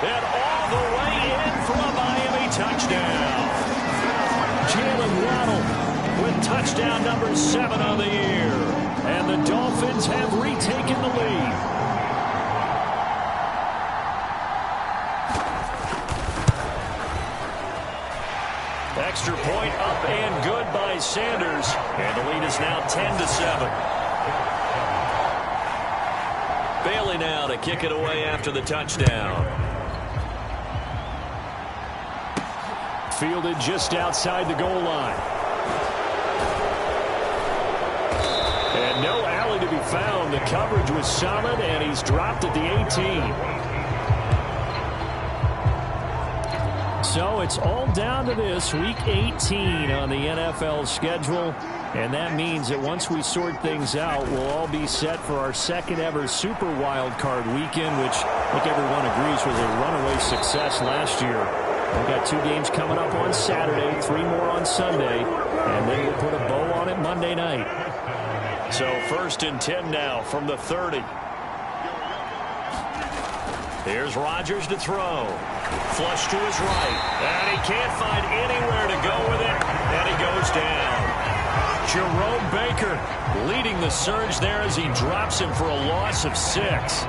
And all the way in for a Miami touchdown. Jalen Waddle with touchdown number 7 on the year. And the Dolphins have retaken the lead. Extra point up and good by Sanders. And the lead is now 10-7. Bailey now to kick it away after the touchdown. Fielded just outside the goal line. And no alley to be found. The coverage was solid, and he's dropped at the 18. So it's all down to this, Week 18 on the NFL schedule. And that means that once we sort things out, we'll all be set for our second ever Super Wild Card weekend, which I think everyone agrees was a runaway success last year. We've got 2 games coming up on Saturday, 3 more on Sunday, and then we'll put a bow on it Monday night. So 1st and 10 now from the 30. Here's Rodgers to throw. Flush to his right. And he can't find anywhere to go with it, and he goes down. Jerome Baker leading the surge there as he drops him for a loss of 6.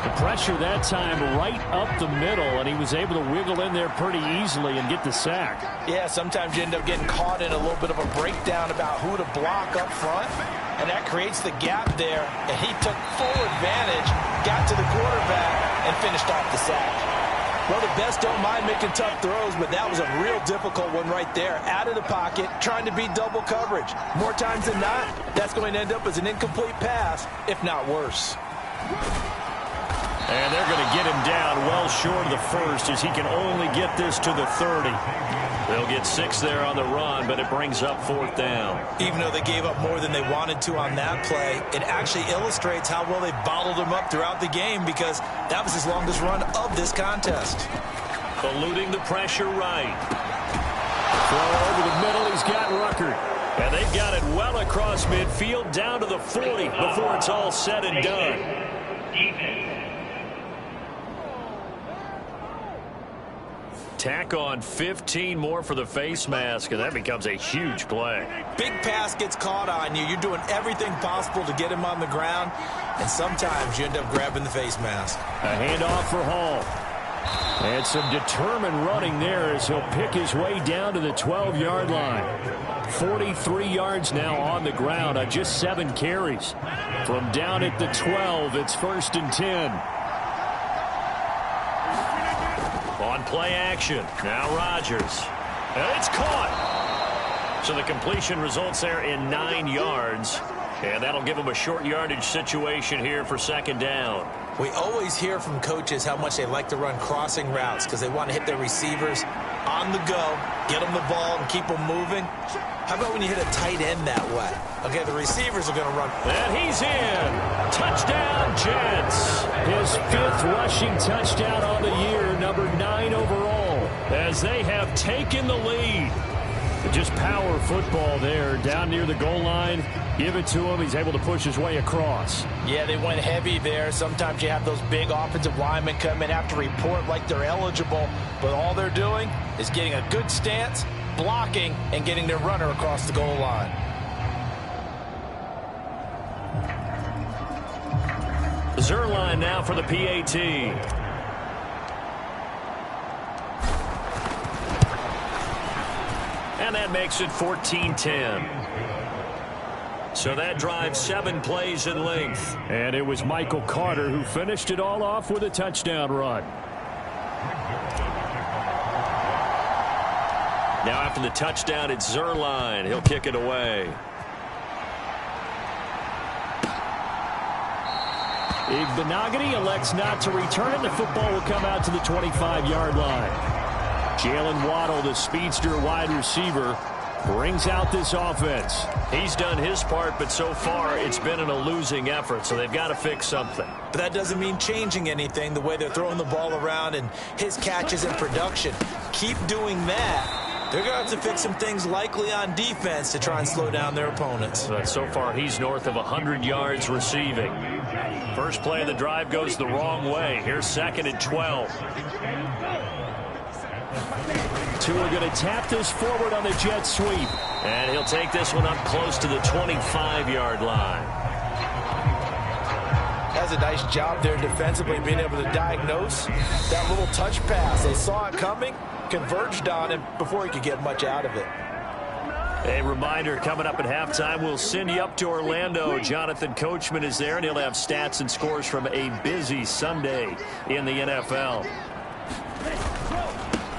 The pressure that time right up the middle, and he was able to wiggle in there pretty easily and get the sack. Yeah, sometimes you end up getting caught in a little bit of a breakdown about who to block up front, and that creates the gap there, and he took full advantage, got to the quarterback, and finished off the sack. Well, the best don't mind making tough throws, but that was a real difficult one right there. Out of the pocket, trying to beat double coverage. More times than not, that's going to end up as an incomplete pass, if not worse. And they're going to get him down well short of the first as he can only get this to the 30. They'll get 6 there on the run, but it brings up 4th down. Even though they gave up more than they wanted to on that play, it actually illustrates how well they bottled him up throughout the game because that was his longest run of this contest. Eluding the pressure right. Throw over the middle, he's got Ruckert. And they've got it well across midfield down to the 40 before it's all said and done. Tack on 15 more for the face mask, and that becomes a huge play. Big pass gets caught on you. You're doing everything possible to get him on the ground, and sometimes you end up grabbing the face mask. A handoff for Hall. And some determined running there as he'll pick his way down to the 12-yard line. 43 yards now on the ground on just 7 carries. From down at the 12, it's 1st and 10. On play action. Now Rodgers. And it's caught. So the completion results there in 9 yards. And that'll give them a short yardage situation here for 2nd down. We always hear from coaches how much they like to run crossing routes because they want to hit their receivers on the go, get them the ball, and keep them moving. How about when you hit a tight end that way? Okay, the receivers are going to run. And he's in. Touchdown, Jets. His 5th rushing touchdown on the year, number 9 overall, as they have taken the lead. Just power football there down near the goal line. Give it to him. He's able to push his way across. Yeah, they went heavy there. Sometimes you have those big offensive linemen come in, have to report like they're eligible, but all they're doing is getting a good stance, blocking, and getting their runner across the goal line. Zerline now for the PAT. And that makes it 14-10. So that drives 7 plays in length. And it was Michael Carter who finished it all off with a touchdown run. Now after the touchdown, it's Zerline. He'll kick it away. Igbenogany elects not to return it. The football will come out to the 25-yard line. Jalen Waddle, the speedster wide receiver, brings out this offense. He's done his part, but so far it's been in a losing effort, so they've got to fix something. But that doesn't mean changing anything, the way they're throwing the ball around and his catches and production. Keep doing that. They're going to have to fix some things likely on defense to try and slow down their opponents. But so far he's north of 100 yards receiving. First play of the drive goes the wrong way. Here's 2nd and 12. Two are going to tap this forward on the jet sweep. And he'll take this one up close to the 25-yard line. Does a nice job there defensively, being able to diagnose that little touch pass. They saw it coming, converged on him before he could get much out of it. A reminder, coming up at halftime, we'll send you up to Orlando. Jonathan Coachman is there, and he'll have stats and scores from a busy Sunday in the NFL.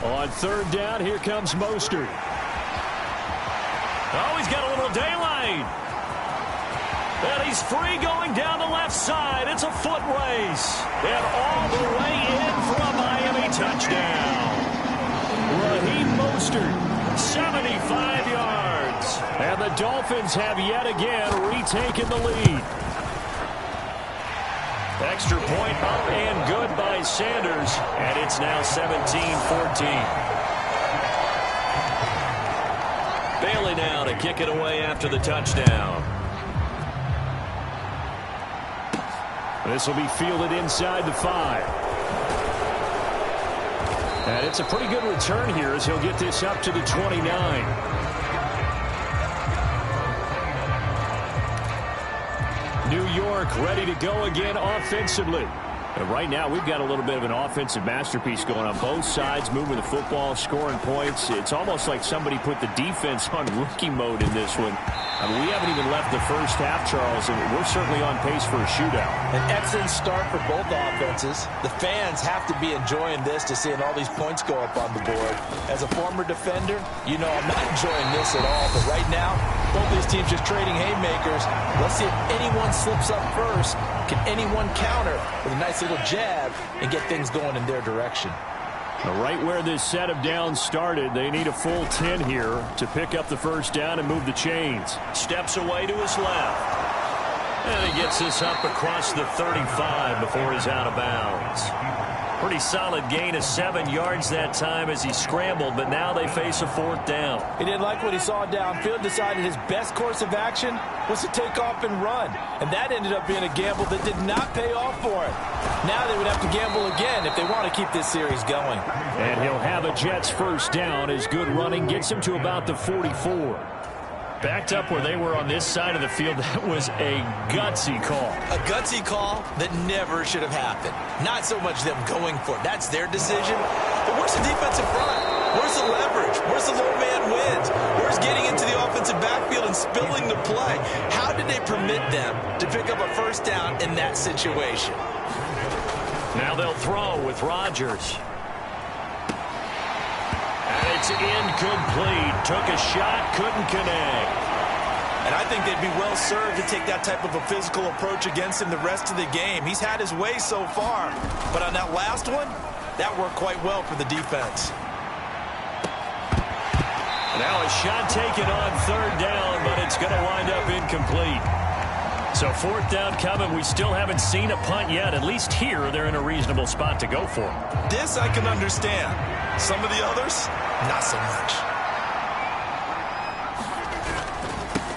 On 3rd down, here comes Mostert. Oh, he's got a little daylight. And he's free going down the left side. It's a foot race. And all the way in for a Miami touchdown. Raheem Mostert, 75 yards. And the Dolphins have yet again retaken the lead. Extra point up and good by Sanders. And it's now 17-14. Bailey now to kick it away after the touchdown. This will be fielded inside the 5. And it's a pretty good return here as he'll get this up to the 29. New York ready to go again offensively. And right now, we've got a little bit of an offensive masterpiece going on both sides, moving the football, scoring points. It's almost like somebody put the defense on rookie mode in this one. I mean, we haven't even left the first half, Charles, and we're certainly on pace for a shootout. An excellent start for both offenses. The fans have to be enjoying this to seeing all these points go up on the board. As a former defender, you know I'm not enjoying this at all. But right now, both these teams just trading haymakers. Let's see if anyone slips up first. Can anyone counter with a nice little jab and get things going in their direction? Right where this set of downs started, they need a full 10 here to pick up the first down and move the chains. Steps away to his left. And he gets this up across the 35 before he's out of bounds. Pretty solid gain of 7 yards that time as he scrambled, but now they face a 4th down. He didn't like what he saw downfield, decided his best course of action was to take off and run. And that ended up being a gamble that did not pay off for him. Now they would have to gamble again if they want to keep this series going. And he'll have a Jets first down as good running gets him to about the 44. Backed up where they were on this side of the field. That was a gutsy call. A gutsy call that never should have happened. Not so much them going for it. That's their decision. But where's the defensive front? Where's the leverage? Where's the low man wins? Where's getting into the offensive backfield and spilling the play? How did they permit them to pick up a first down in that situation? Now they'll throw with Rodgers. It's incomplete. Took a shot, couldn't connect. And I think they'd be well served to take that type of a physical approach against him the rest of the game. He's had his way so far. But on that last one, that worked quite well for the defense. Now a shot taken on 3rd down, but it's going to wind up incomplete. So 4th down coming. We still haven't seen a punt yet. At least here, they're in a reasonable spot to go for. This I can understand. Some of the others, not so much.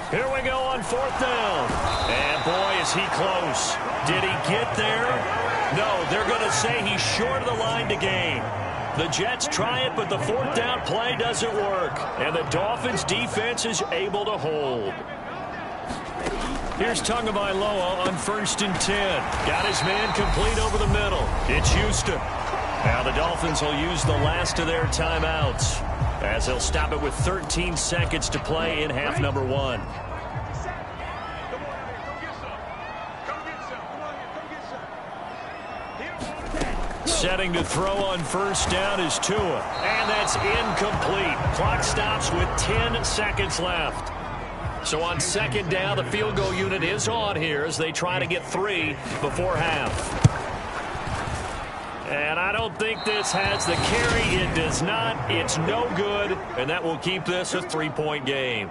Here we go on 4th down. And boy, is he close. Did he get there? No, they're going to say he's short of the line to gain. The Jets try it, but the 4th down play doesn't work. And the Dolphins defense is able to hold. Here's Tagovailoa on 1st and 10. Got his man complete over the middle. It's Houston. Now the Dolphins will use the last of their timeouts as they'll stop it with 13 seconds to play in half number 1. Setting to throw on 1st down is Tua. And that's incomplete. Clock stops with 10 seconds left. So on 2nd down, the field goal unit is on here as they try to get 3 before half. And I don't think this has the carry. It does not. It's no good. And that will keep this a 3-point game.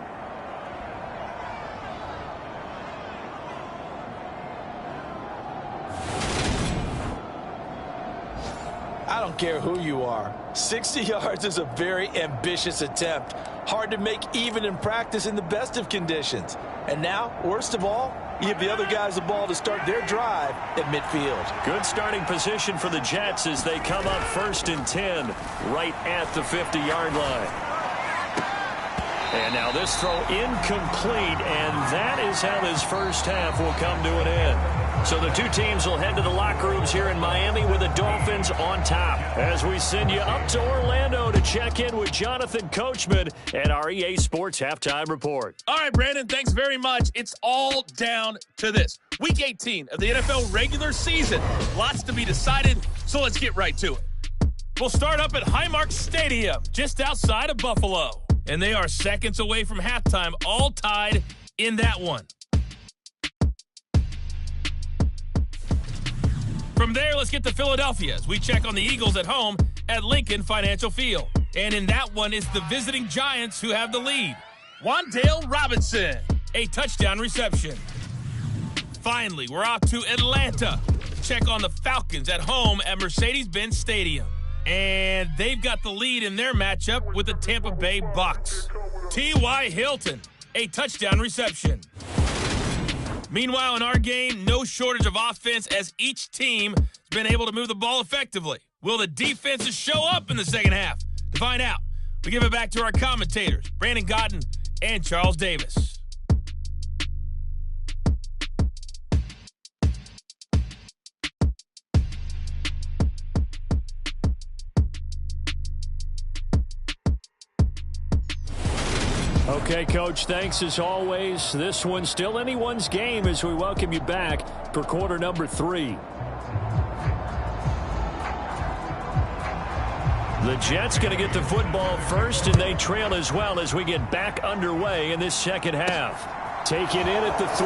I don't care who you are. 60 yards is a very ambitious attempt. Hard to make even in practice in the best of conditions. And now, worst of all, you give the other guys the ball to start their drive at midfield. Good starting position for the Jets as they come up 1st and 10 right at the 50-yard line. And now this throw incomplete, and that is how this first half will come to an end. So the two teams will head to the locker rooms here in Miami with the Dolphins on top. As we send you up to Orlando to check in with Jonathan Coachman and our EA Sports Halftime Report. All right, Brandon, thanks very much. It's all down to this. Week 18 of the NFL regular season. Lots to be decided, so let's get right to it. We'll start up at Highmark Stadium, just outside of Buffalo. And they are seconds away from halftime, all tied in that one. From there, let's get to Philadelphia as we check on the Eagles at home at Lincoln Financial Field. And in that one, it's the visiting Giants who have the lead. Wan'Dale Robinson, a touchdown reception. Finally, we're off to Atlanta to check on the Falcons at home at Mercedes-Benz Stadium. And they've got the lead in their matchup with the Tampa Bay Bucs. T.Y. Hilton, a touchdown reception. Meanwhile, in our game, no shortage of offense as each team has been able to move the ball effectively. Will the defenses show up in the second half? To find out, we give it back to our commentators, Brandon Godden and Charles Davis. Okay, Coach, thanks as always. This one's still anyone's game as we welcome you back for quarter number 3. The Jets going to get the football first, and they trail as well as we get back underway in this second half. Taken in at the 3.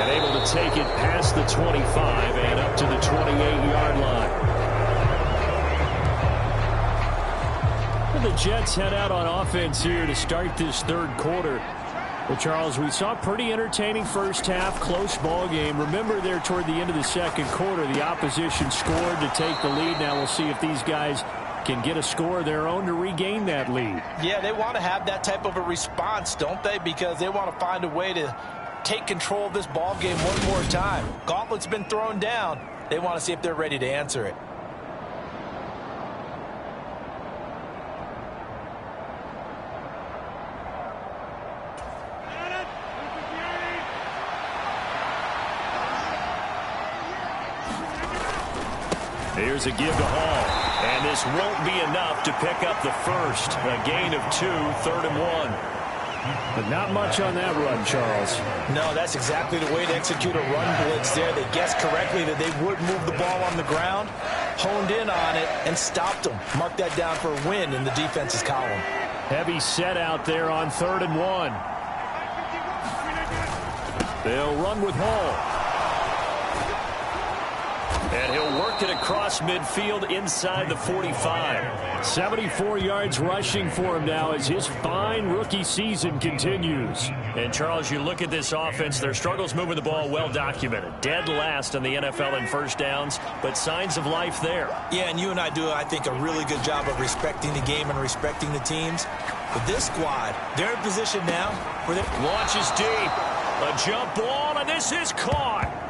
And able to take it past the 25 and up to the 28-yard line. The Jets head out on offense here to start this third quarter. But, Charles, we saw a pretty entertaining first half, close ball game. Remember there toward the end of the second quarter, the opposition scored to take the lead. Now we'll see if these guys can get a score of their own to regain that lead. Yeah, they want to have that type of a response, don't they? Because they want to find a way to take control of this ball game one more time. Gauntlet's been thrown down. They want to see if they're ready to answer it. Here's a give to Hall. And this won't be enough to pick up the first. A gain of 2, 3rd and 1. But not much on that run, Charles. No, that's exactly the way to execute a run blitz there. They guessed correctly that they would move the ball on the ground, honed in on it, and stopped them. Mark that down for a win in the defense's column. Heavy set out there on 3rd and 1. They'll run with Hall. And he'll work it across midfield inside the 45. 74 yards rushing for him now as his fine rookie season continues. And, Charles, you look at this offense, their struggles moving the ball well documented. Dead last in the NFL in first downs, but signs of life there. Yeah, and you and I do, I think, a really good job of respecting the game and respecting the teams. But this squad, they're in position now where they launches deep. A jump ball, and this is caught.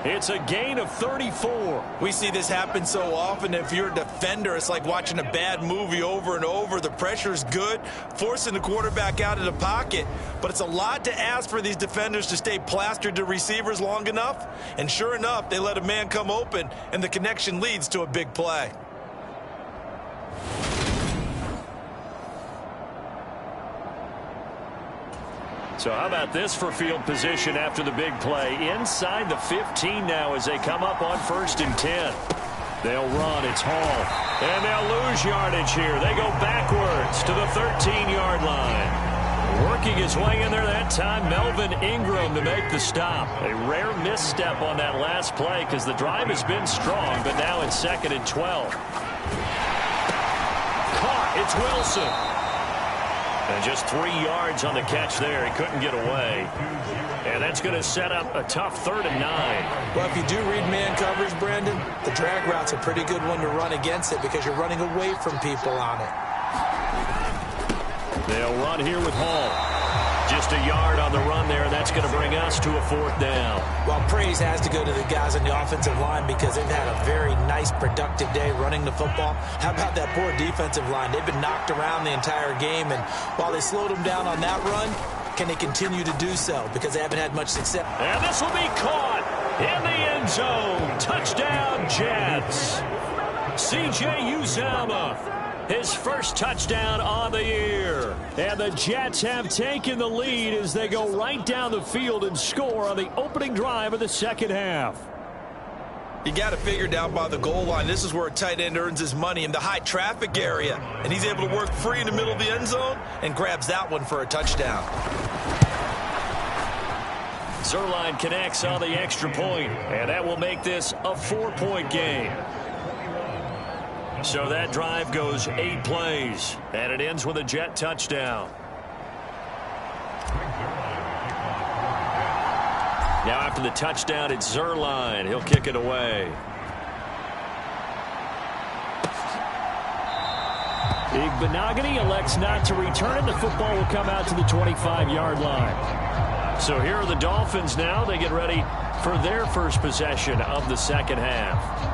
It's a gain of 34. We see this happen so often. If you're a defender, it's like watching a bad movie over and over. The pressure's good, forcing the quarterback out of the pocket. But it's a lot to ask for these defenders to stay plastered to receivers long enough. And sure enough, they let a man come open, and the connection leads to a big play. So how about this for field position after the big play? Inside the 15 now as they come up on 1st and 10. They'll run. It's Hall. And they'll lose yardage here. They go backwards to the 13-yard line. Working his way in there that time, Melvin Ingram to make the stop. A rare misstep on that last play because the drive has been strong, but now it's 2nd and 12. Caught. It's Wilson. And just 3 yards on the catch there. He couldn't get away. And that's going to set up a tough 3rd and 9. Well, if you do read man coverage, Brandon, the drag route's a pretty good one to run against it because you're running away from people on it. They'll run here with Hall. Just a yard on the run there, and that's going to bring us to a 4th down. Well, praise has to go to the guys on the offensive line because they've had a very nice, productive day running the football. How about that poor defensive line? They've been knocked around the entire game, and while they slowed them down on that run, can they continue to do so because they haven't had much success? And this will be caught in the end zone. Touchdown, Jets. C.J. Uzomah. His first touchdown on the year. And the Jets have taken the lead as they go right down the field and score on the opening drive of the second half. You got to figure down by the goal line. This is where a tight end earns his money in the high traffic area. And he's able to work free in the middle of the end zone and grabs that one for a touchdown. Zuerlein connects on the extra point, and that will make this a 4-point game. So that drive goes 8 plays, and it ends with a Jet touchdown. Now after the touchdown, it's Zuerlein. He'll kick it away. Igbenogany elects not to return it. The football will come out to the 25-yard line. So here are the Dolphins now. They get ready for their first possession of the second half.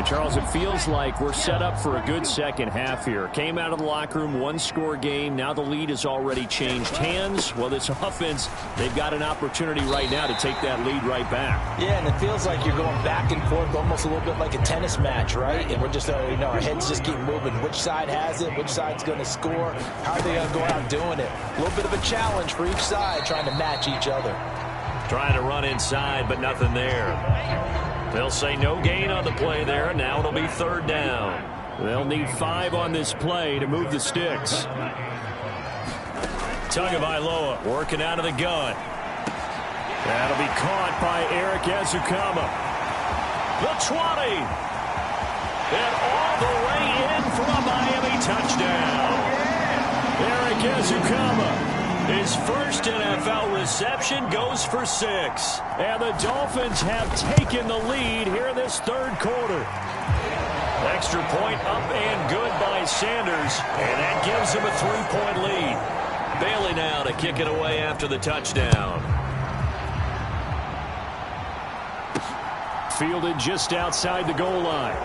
And Charles, it feels like we're set up for a good second half here. Came out of the locker room, one-score game. Now the lead has already changed hands. Well, this offense, they've got an opportunity right now to take that lead right back. Yeah, and it feels like you're going back and forth almost a little bit like a tennis match, right? And we're just, our heads just keep moving. Which side has it? Which side's going to score? How are they going to go out doing it? A little bit of a challenge for each side trying to match each other. Trying to run inside, but nothing there. They'll say no gain on the play there. Now it'll be third down. They'll need 5 on this play to move the sticks. Tagovailoa working out of the gun. That'll be caught by Eric Ezukama. The 20. And all the way in for a Miami touchdown. Eric Ezukama. His first NFL reception goes for 6. And the Dolphins have taken the lead here in this third quarter. Extra point up and good by Sanders. And that gives him a 3-point lead. Bailey now to kick it away after the touchdown. Fielded just outside the goal line.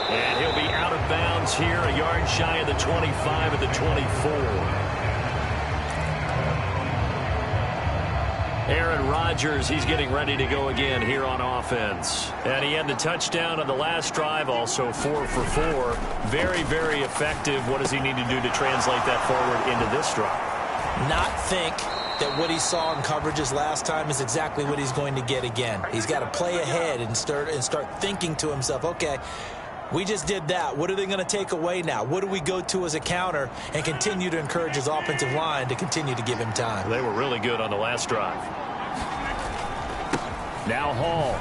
And he'll be out of bounds here, a yard shy of the 25 at the 24. Aaron Rodgers, he's getting ready to go again here on offense. And he had the touchdown on the last drive, also 4 for 4. Very, very effective. What does he need to do to translate that forward into this drive? Not think that what he saw in coverages last time is exactly what he's going to get again. He's got to play ahead and start thinking to himself, okay, we just did that. What are they going to take away now? What do we go to as a counter? And continue to encourage his offensive line to continue to give him time. They were really good on the last drive. Now Hall.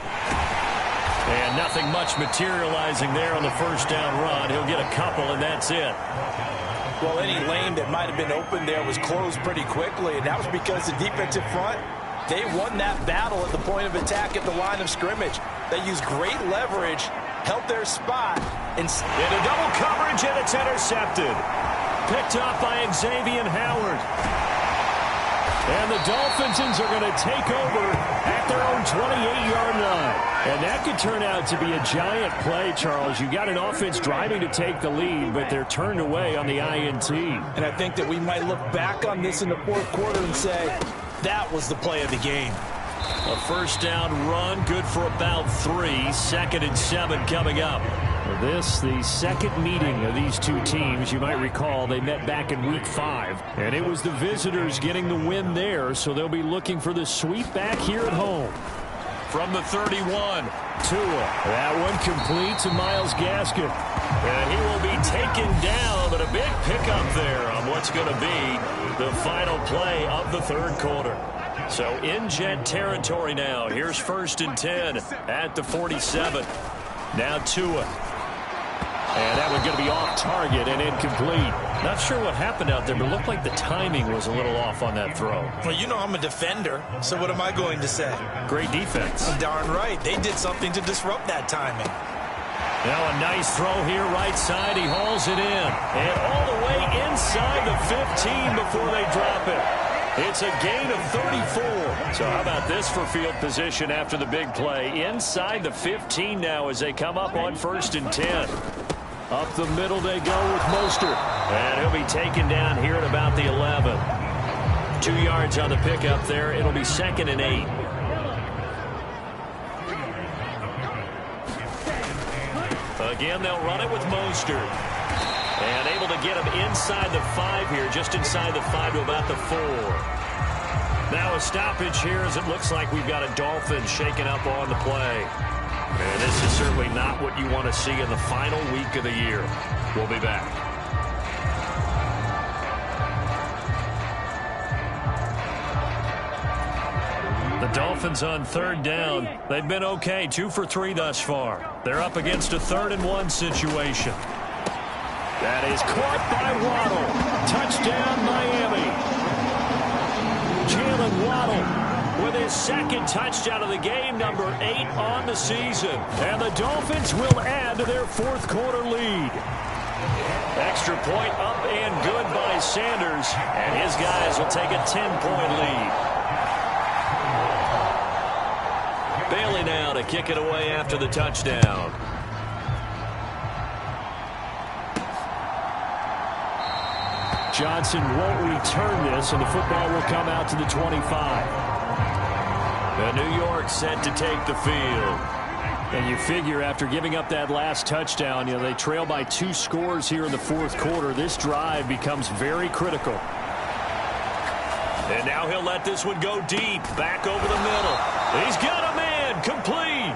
And nothing much materializing there on the first down run. He'll get a couple, and that's it. Well, any lane that might have been open there was closed pretty quickly, and that was because the defensive front, they won that battle at the point of attack at the line of scrimmage. They used great leverage, held their spot. Into double coverage, and it's intercepted. Picked up by Xavier Howard. And the Dolphins are going to take over at their own 28-yard line. And that could turn out to be a giant play, Charles. You got an offense driving to take the lead, but they're turned away on the INT. And I think that we might look back on this in the fourth quarter and say, that was the play of the game. A first down run, good for about 3. 2nd and 7 coming up. This, the second meeting of these two teams. You might recall they met back in week 5. And it was the visitors getting the win there, so they'll be looking for the sweep back here at home. From the 31, Tua. That one complete to Myles Gaskin. And he will be taken down, but a big pickup there on what's going to be the final play of the third quarter. So in Jet territory now. Here's 1st and 10 at the 47. Now Tua. And that one's going to be off target and incomplete. Not sure what happened out there, but it looked like the timing was a little off on that throw. Well, you know I'm a defender, so what am I going to say? Great defense. Darn right. They did something to disrupt that timing. Now a nice throw here right side. He hauls it in. And all the way inside the 15 before they drop it. It's a gain of 34. So how about this for field position after the big play? Inside the 15 now as they come up on 1st and 10. Up the middle they go with Mostert. And he'll be taken down here at about the 11. 2 yards on the pickup there. It'll be 2nd and 8. Again, they'll run it with Mostert. And able to get him inside the 5 here, just inside the 5 to about the 4. Now a stoppage here as it looks like we've got a Dolphin shaking up on the play. And this is certainly not what you want to see in the final week of the year. We'll be back. The Dolphins on 3rd down. They've been okay, 2 for 3 thus far. They're up against a 3rd and 1 situation. That is caught by Waddle. Touchdown, Miami. Jalen Waddle with his 2nd touchdown of the game, number 8 on the season. And the Dolphins will add to their 4th quarter lead. Extra point up and good by Sanders. And his guys will take a 10-point lead. Bailey now to kick it away after the touchdown. Johnson won't return this, and the football will come out to the 25. The New York set to take the field. And you figure after giving up that last touchdown, they trail by 2 scores here in the fourth quarter. This drive becomes very critical. And now he'll let this one go deep, back over the middle. He's got a man, complete.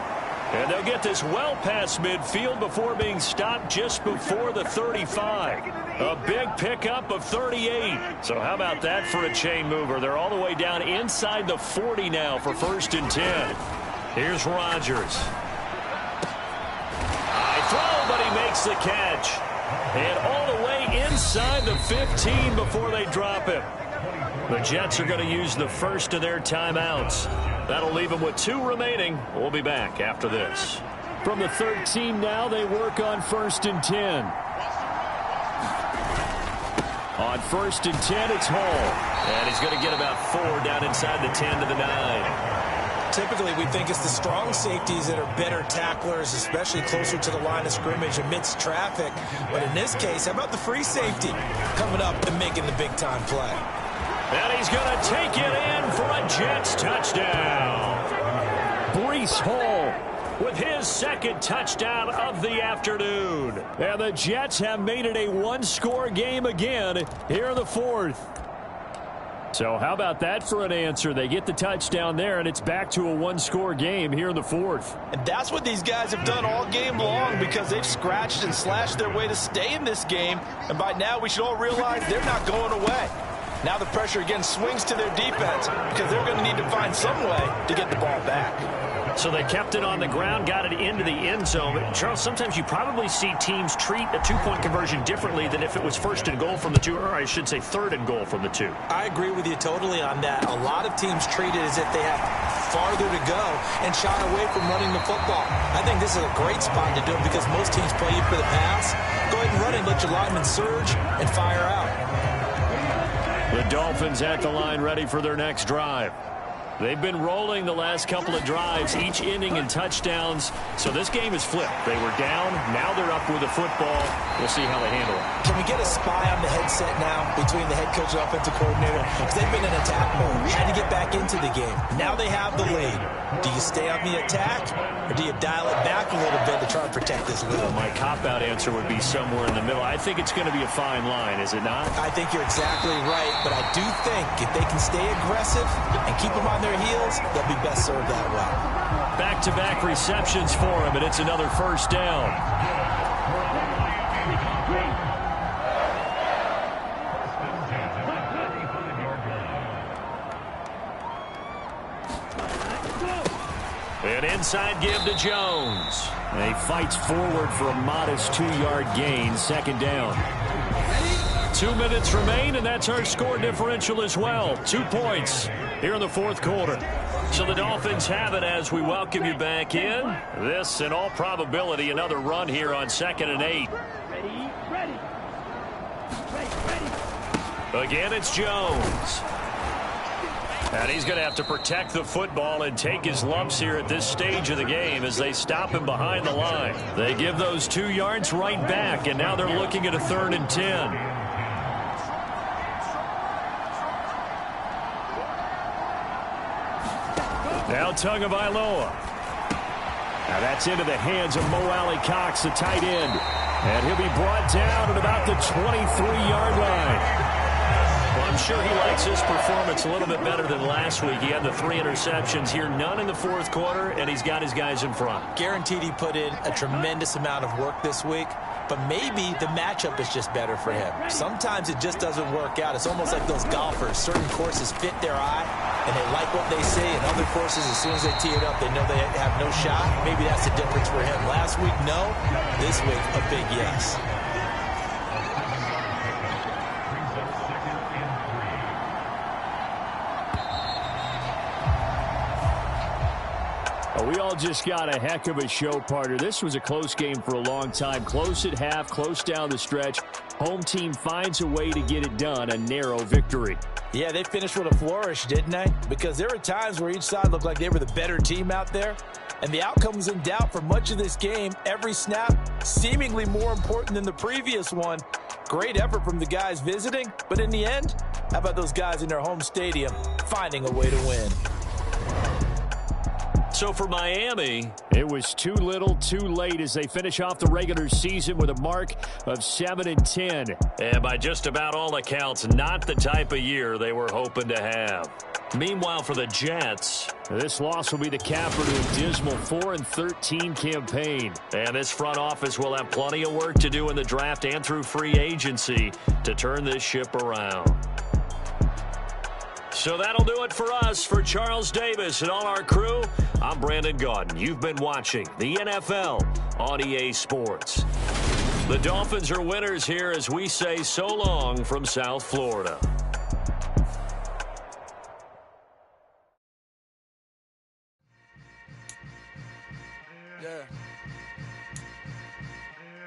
And they'll get this well past midfield before being stopped just before the 35. A big pickup of 38. So how about that for a chain mover? They're all the way down inside the 40 now for 1st and 10. Here's Rodgers. High throw, but he makes the catch. And all the way inside the 15 before they drop him. The Jets are going to use the first of their timeouts. That'll leave them with 2 remaining. We'll be back after this. From the 13 now, they work on 1st and 10. On 1st and 10, it's Hall. And he's going to get about 4 down inside the 10 to the 9. Typically, we think it's the strong safeties that are better tacklers, especially closer to the line of scrimmage amidst traffic. But in this case, how about the free safety coming up and making the big-time play? And he's going to take it in for a Jets touchdown. Breece Hall with his 2nd touchdown of the afternoon. And the Jets have made it a 1-score game again here in the 4th. So how about that for an answer? They get the touchdown there, and it's back to a 1-score game here in the 4th. And that's what these guys have done all game long because they've scratched and slashed their way to stay in this game. And by now, we should all realize they're not going away. Now the pressure again swings to their defense because they're going to need to find some way to get the ball back. So they kept it on the ground, got it into the end zone. Charles, sometimes you probably see teams treat a 2-point conversion differently than if it was 1st and goal from the 2, or I should say 3rd and goal from the 2. I agree with you totally on that. A lot of teams treat it as if they have farther to go and shy away from running the football. I think this is a great spot to do it because most teams play you for the pass. Go ahead and run it, let your linemen surge, and fire out. The Dolphins at the line ready for their next drive. They've been rolling the last couple of drives, each inning in touchdowns. So this game is flipped. They were down. Now they're up with the football. We'll see how they handle it. Can we get a spy on the headset now between the head coach and offensive coordinator? Because they've been in attack mode, trying to get back into the game. Now they have the lead. Do you stay on the attack, or do you dial it back a little bit to try and protect this lead? Well, my cop-out answer would be somewhere in the middle. I think it's going to be a fine line, is it not? I think you're exactly right, but I do think if they can stay aggressive and keep them on their heels, they'll be best served that way. Back-to-back receptions for him, and it's another 1st down. An inside give to Jones. And he fights forward for a modest 2-yard gain, 2nd down. 2 minutes remain, and that's our score differential as well. 2 points here in the 4th quarter. So the Dolphins have it as we welcome you back in. This, in all probability, another run here on 2nd and 8. Again, it's Jones. And he's going to have to protect the football and take his lumps here at this stage of the game as they stop him behind the line. They give those 2 yards right back, and now they're looking at a 3rd and 10. Now Tagovailoa. Now that's into the hands of Mo Alley Cox, the tight end. And he'll be brought down at about the 23-yard line. Well, I'm sure he likes his performance a little bit better than last week. He had the 3 interceptions here, none in the 4th quarter, and he's got his guys in front. Guaranteed he put in a tremendous amount of work this week, but maybe the matchup is just better for him. Sometimes it just doesn't work out. It's almost like those golfers. Certain courses fit their eye, and they like what they see, and other courses, as soon as they tee it up, they know they have no shot. Maybe that's the difference for him. Last week, no. This week, a big yes. We all just got a heck of a show, partner. This was a close game for a long time. Close at half, close down the stretch. Home team finds a way to get it done, a narrow victory. Yeah, they finished with a flourish, didn't they? Because there were times where each side looked like they were the better team out there. And the outcome was in doubt for much of this game. Every snap seemingly more important than the previous one. Great effort from the guys visiting. But in the end, how about those guys in their home stadium finding a way to win? So for Miami, it was too little, too late as they finish off the regular season with a mark of 7-10. And by just about all accounts, not the type of year they were hoping to have. Meanwhile, for the Jets, this loss will be the capper to a dismal 4-13 campaign. And this front office will have plenty of work to do in the draft and through free agency to turn this ship around. So that'll do it for us. For Charles Davis and all our crew, I'm Brandon Gaudin. You've been watching the NFL on EA Sports. The Dolphins are winners here as we say so long from South Florida.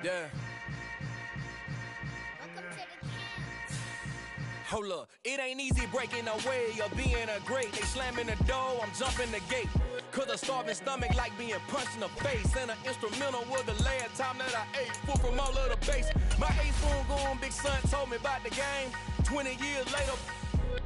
Yeah. Hold up, it ain't easy breaking away or being a great. They slamming the door, I'm jumping the gate. Cause a starving stomach like being punched in the face. And an instrumental was the last time that I ate food from all of the base. My ace phone going, big son told me about the game. 20 years later,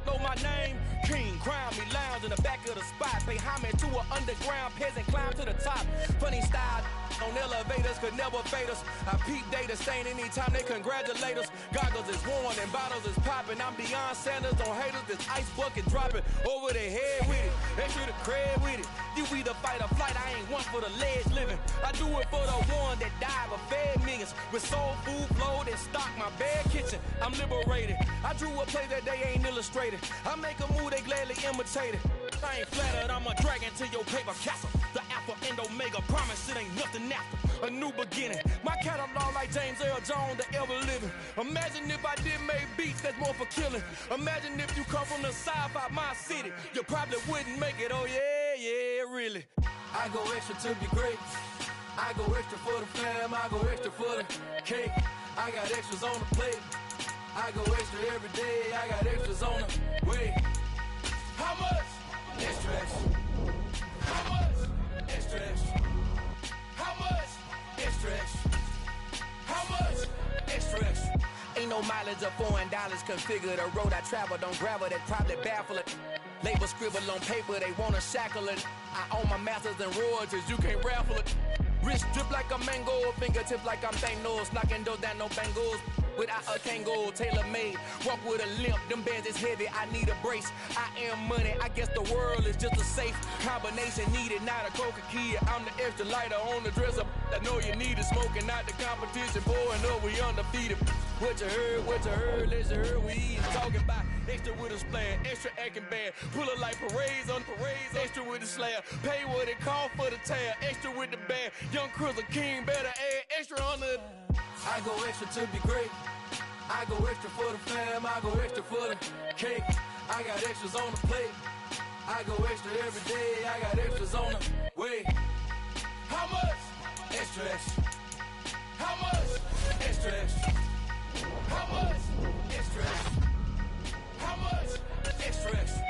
know my name. King, crown me, lounge in the back of the spot. Pay homage to an underground peasant, climb to the top. Funny style on elevators could never fade us. I peep data stain anytime they congratulate us. Goggles is worn and bottles is popping. I'm Deion Sanders on haters, this ice bucket dropping over their head with it. They should have cred with it. You either fight or flight, I ain't one for the ledge living. I do it for the one that died but fed millions. With soul food flowed and stocked my bad kitchen. I'm liberated. I drew a play that they ain't illustrated. I make a move, they gladly imitate it. I ain't flattered, I'm a dragon to your paper castle. The Alpha and Omega, promise it ain't nothing after. A new beginning. My catalog like James Earl Jones, the ever living. Imagine if I did make beats that's more for killing. Imagine if you come from the south out my city. You probably wouldn't make it, oh yeah, really. I go extra to be great. I go extra for the fam, I go extra for the cake. I got extras on the plate. I go extra every day, I got extras on the way. How much? Extra, extra. How much? Extra, extra. How much? Extra, extra. How much? Extra, extra. Ain't no mileage of $4 configure the road I travel. Don't gravel, that probably baffle it. Label scribble on paper, they wanna shackle it. I own my masters and royalties, you can't raffle it. Wrist drip like a mango, fingertips like I'm Thanos. Knocking those down, no bangles. Without a tango, tailor-made. Walk with a limp, them bands is heavy, I need a brace. I am money, I guess the world is just a safe combination needed, not a coca key. I'm the extra lighter on the dresser. I know you need it, smoking out the competition, pouring up, we undefeated. What you heard, let you heard, we eatin'. Talking about extra with a splash, extra acting bad. Pull it like parades on parades, extra with the slab. Pay what it cost for the tab, extra with the bag. Young Cruiser King, better add extra on the... I go extra to be great. I go extra for the fam, I go extra for the cake. I got extras on the plate. I go extra every day, I got extras on the way. How much? Extra, extra. How much? Extra, extra. How much? Extra, extra. How much? Extra, extra.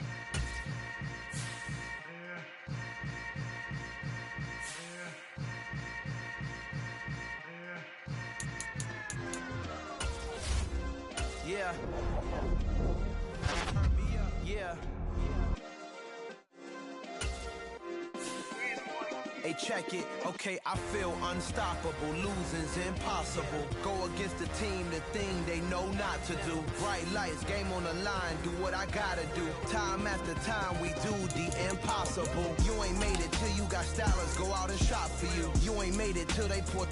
Yeah. Yeah. Hey, check it. Okay, I feel unstoppable. Losing's impossible. Go against the team, the thing they know not to do. Bright lights, game on the line, do what I gotta do. Time after time, we do the impossible. You ain't made it till you got stylers go out and shop for you. You ain't made it till they put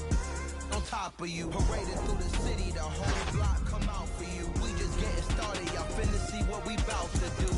on top of you. Paraded through the city, the whole block come out for you. We just getting started, y'all finna see what we bout to do.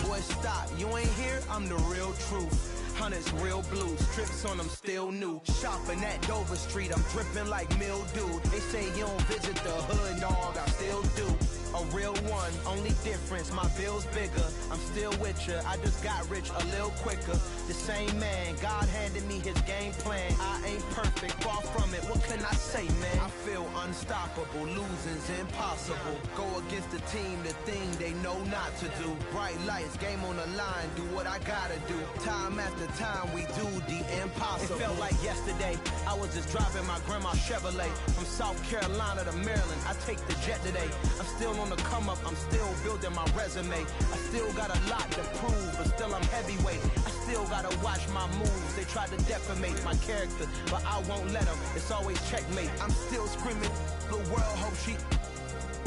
Boy, stop, you ain't here, I'm the real truth. Hunters, real blues, trips on them still new. Shopping at Dover Street, I'm dripping like mildew. They say you don't visit the hood, dog, I still do. a real one, only difference, my bill's bigger. I'm still with ya, I just got rich a little quicker. The same man, God handed me his game plan. I ain't perfect, far from it, what can I say, man? I feel unstoppable, losing's impossible. Go against the team, the thing they know not to do. Bright lights, game on the line, do what I gotta do. Time after time, we do the impossible. It felt like yesterday, I was just driving my grandma's Chevrolet. From South Carolina to Maryland, I take the jet today. I'm still on the come up, I'm still building my resume. I still got a lot to prove, but still I'm heavyweight. I still gotta watch my moves. They tried to defamate my character, but I won't let them. It's always checkmate. I'm still screaming, the world hope she.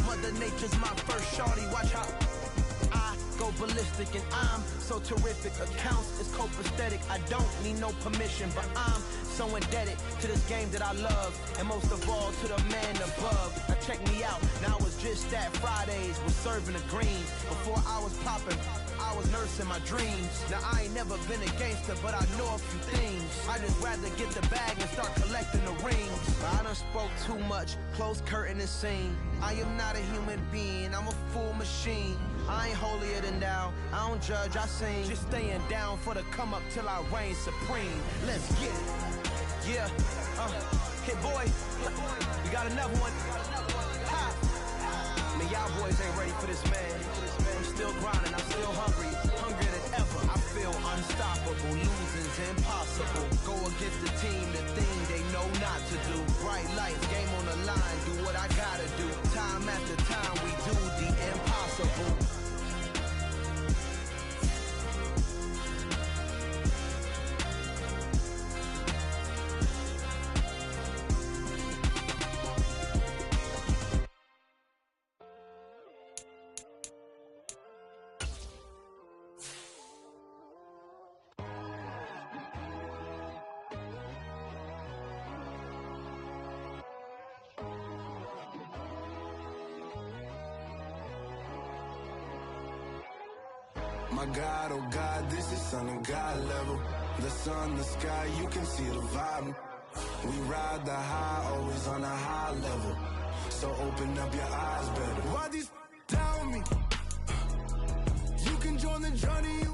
Mother Nature's my first shorty, watch how I go ballistic and I'm so terrific. Accounts is copacetic, I don't need no permission, but I'm so indebted to this game that I love, and most of all to the man above. Now check me out, now it's just that Fridays was serving the greens. Before I was popping, I was nursing my dreams. Now I ain't never been a gangster, but I know a few things. I just rather get the bag and start collecting the rings. I done spoke too much, close curtain and scene. I am not a human being, I'm a full machine. I ain't holier than thou, I don't judge, I sing. Just staying down for the come up till I reign supreme. Let's get it. Yeah, hit boy, we got another one. Ha! Man, y'all boys ain't ready for this, man. I'm still grinding, I'm still hungry, hungrier than ever. I feel unstoppable, losing's impossible. Go against the team, the thing they know not to do. Bright lights, game on the line, do what I gotta do. Time after time, we do the impossible. My God, oh God, this is son of God level. The sun, the sky, you can see the vibe. We ride the high, always on a high level. So open up your eyes better. Why these tell me? You can join the journey.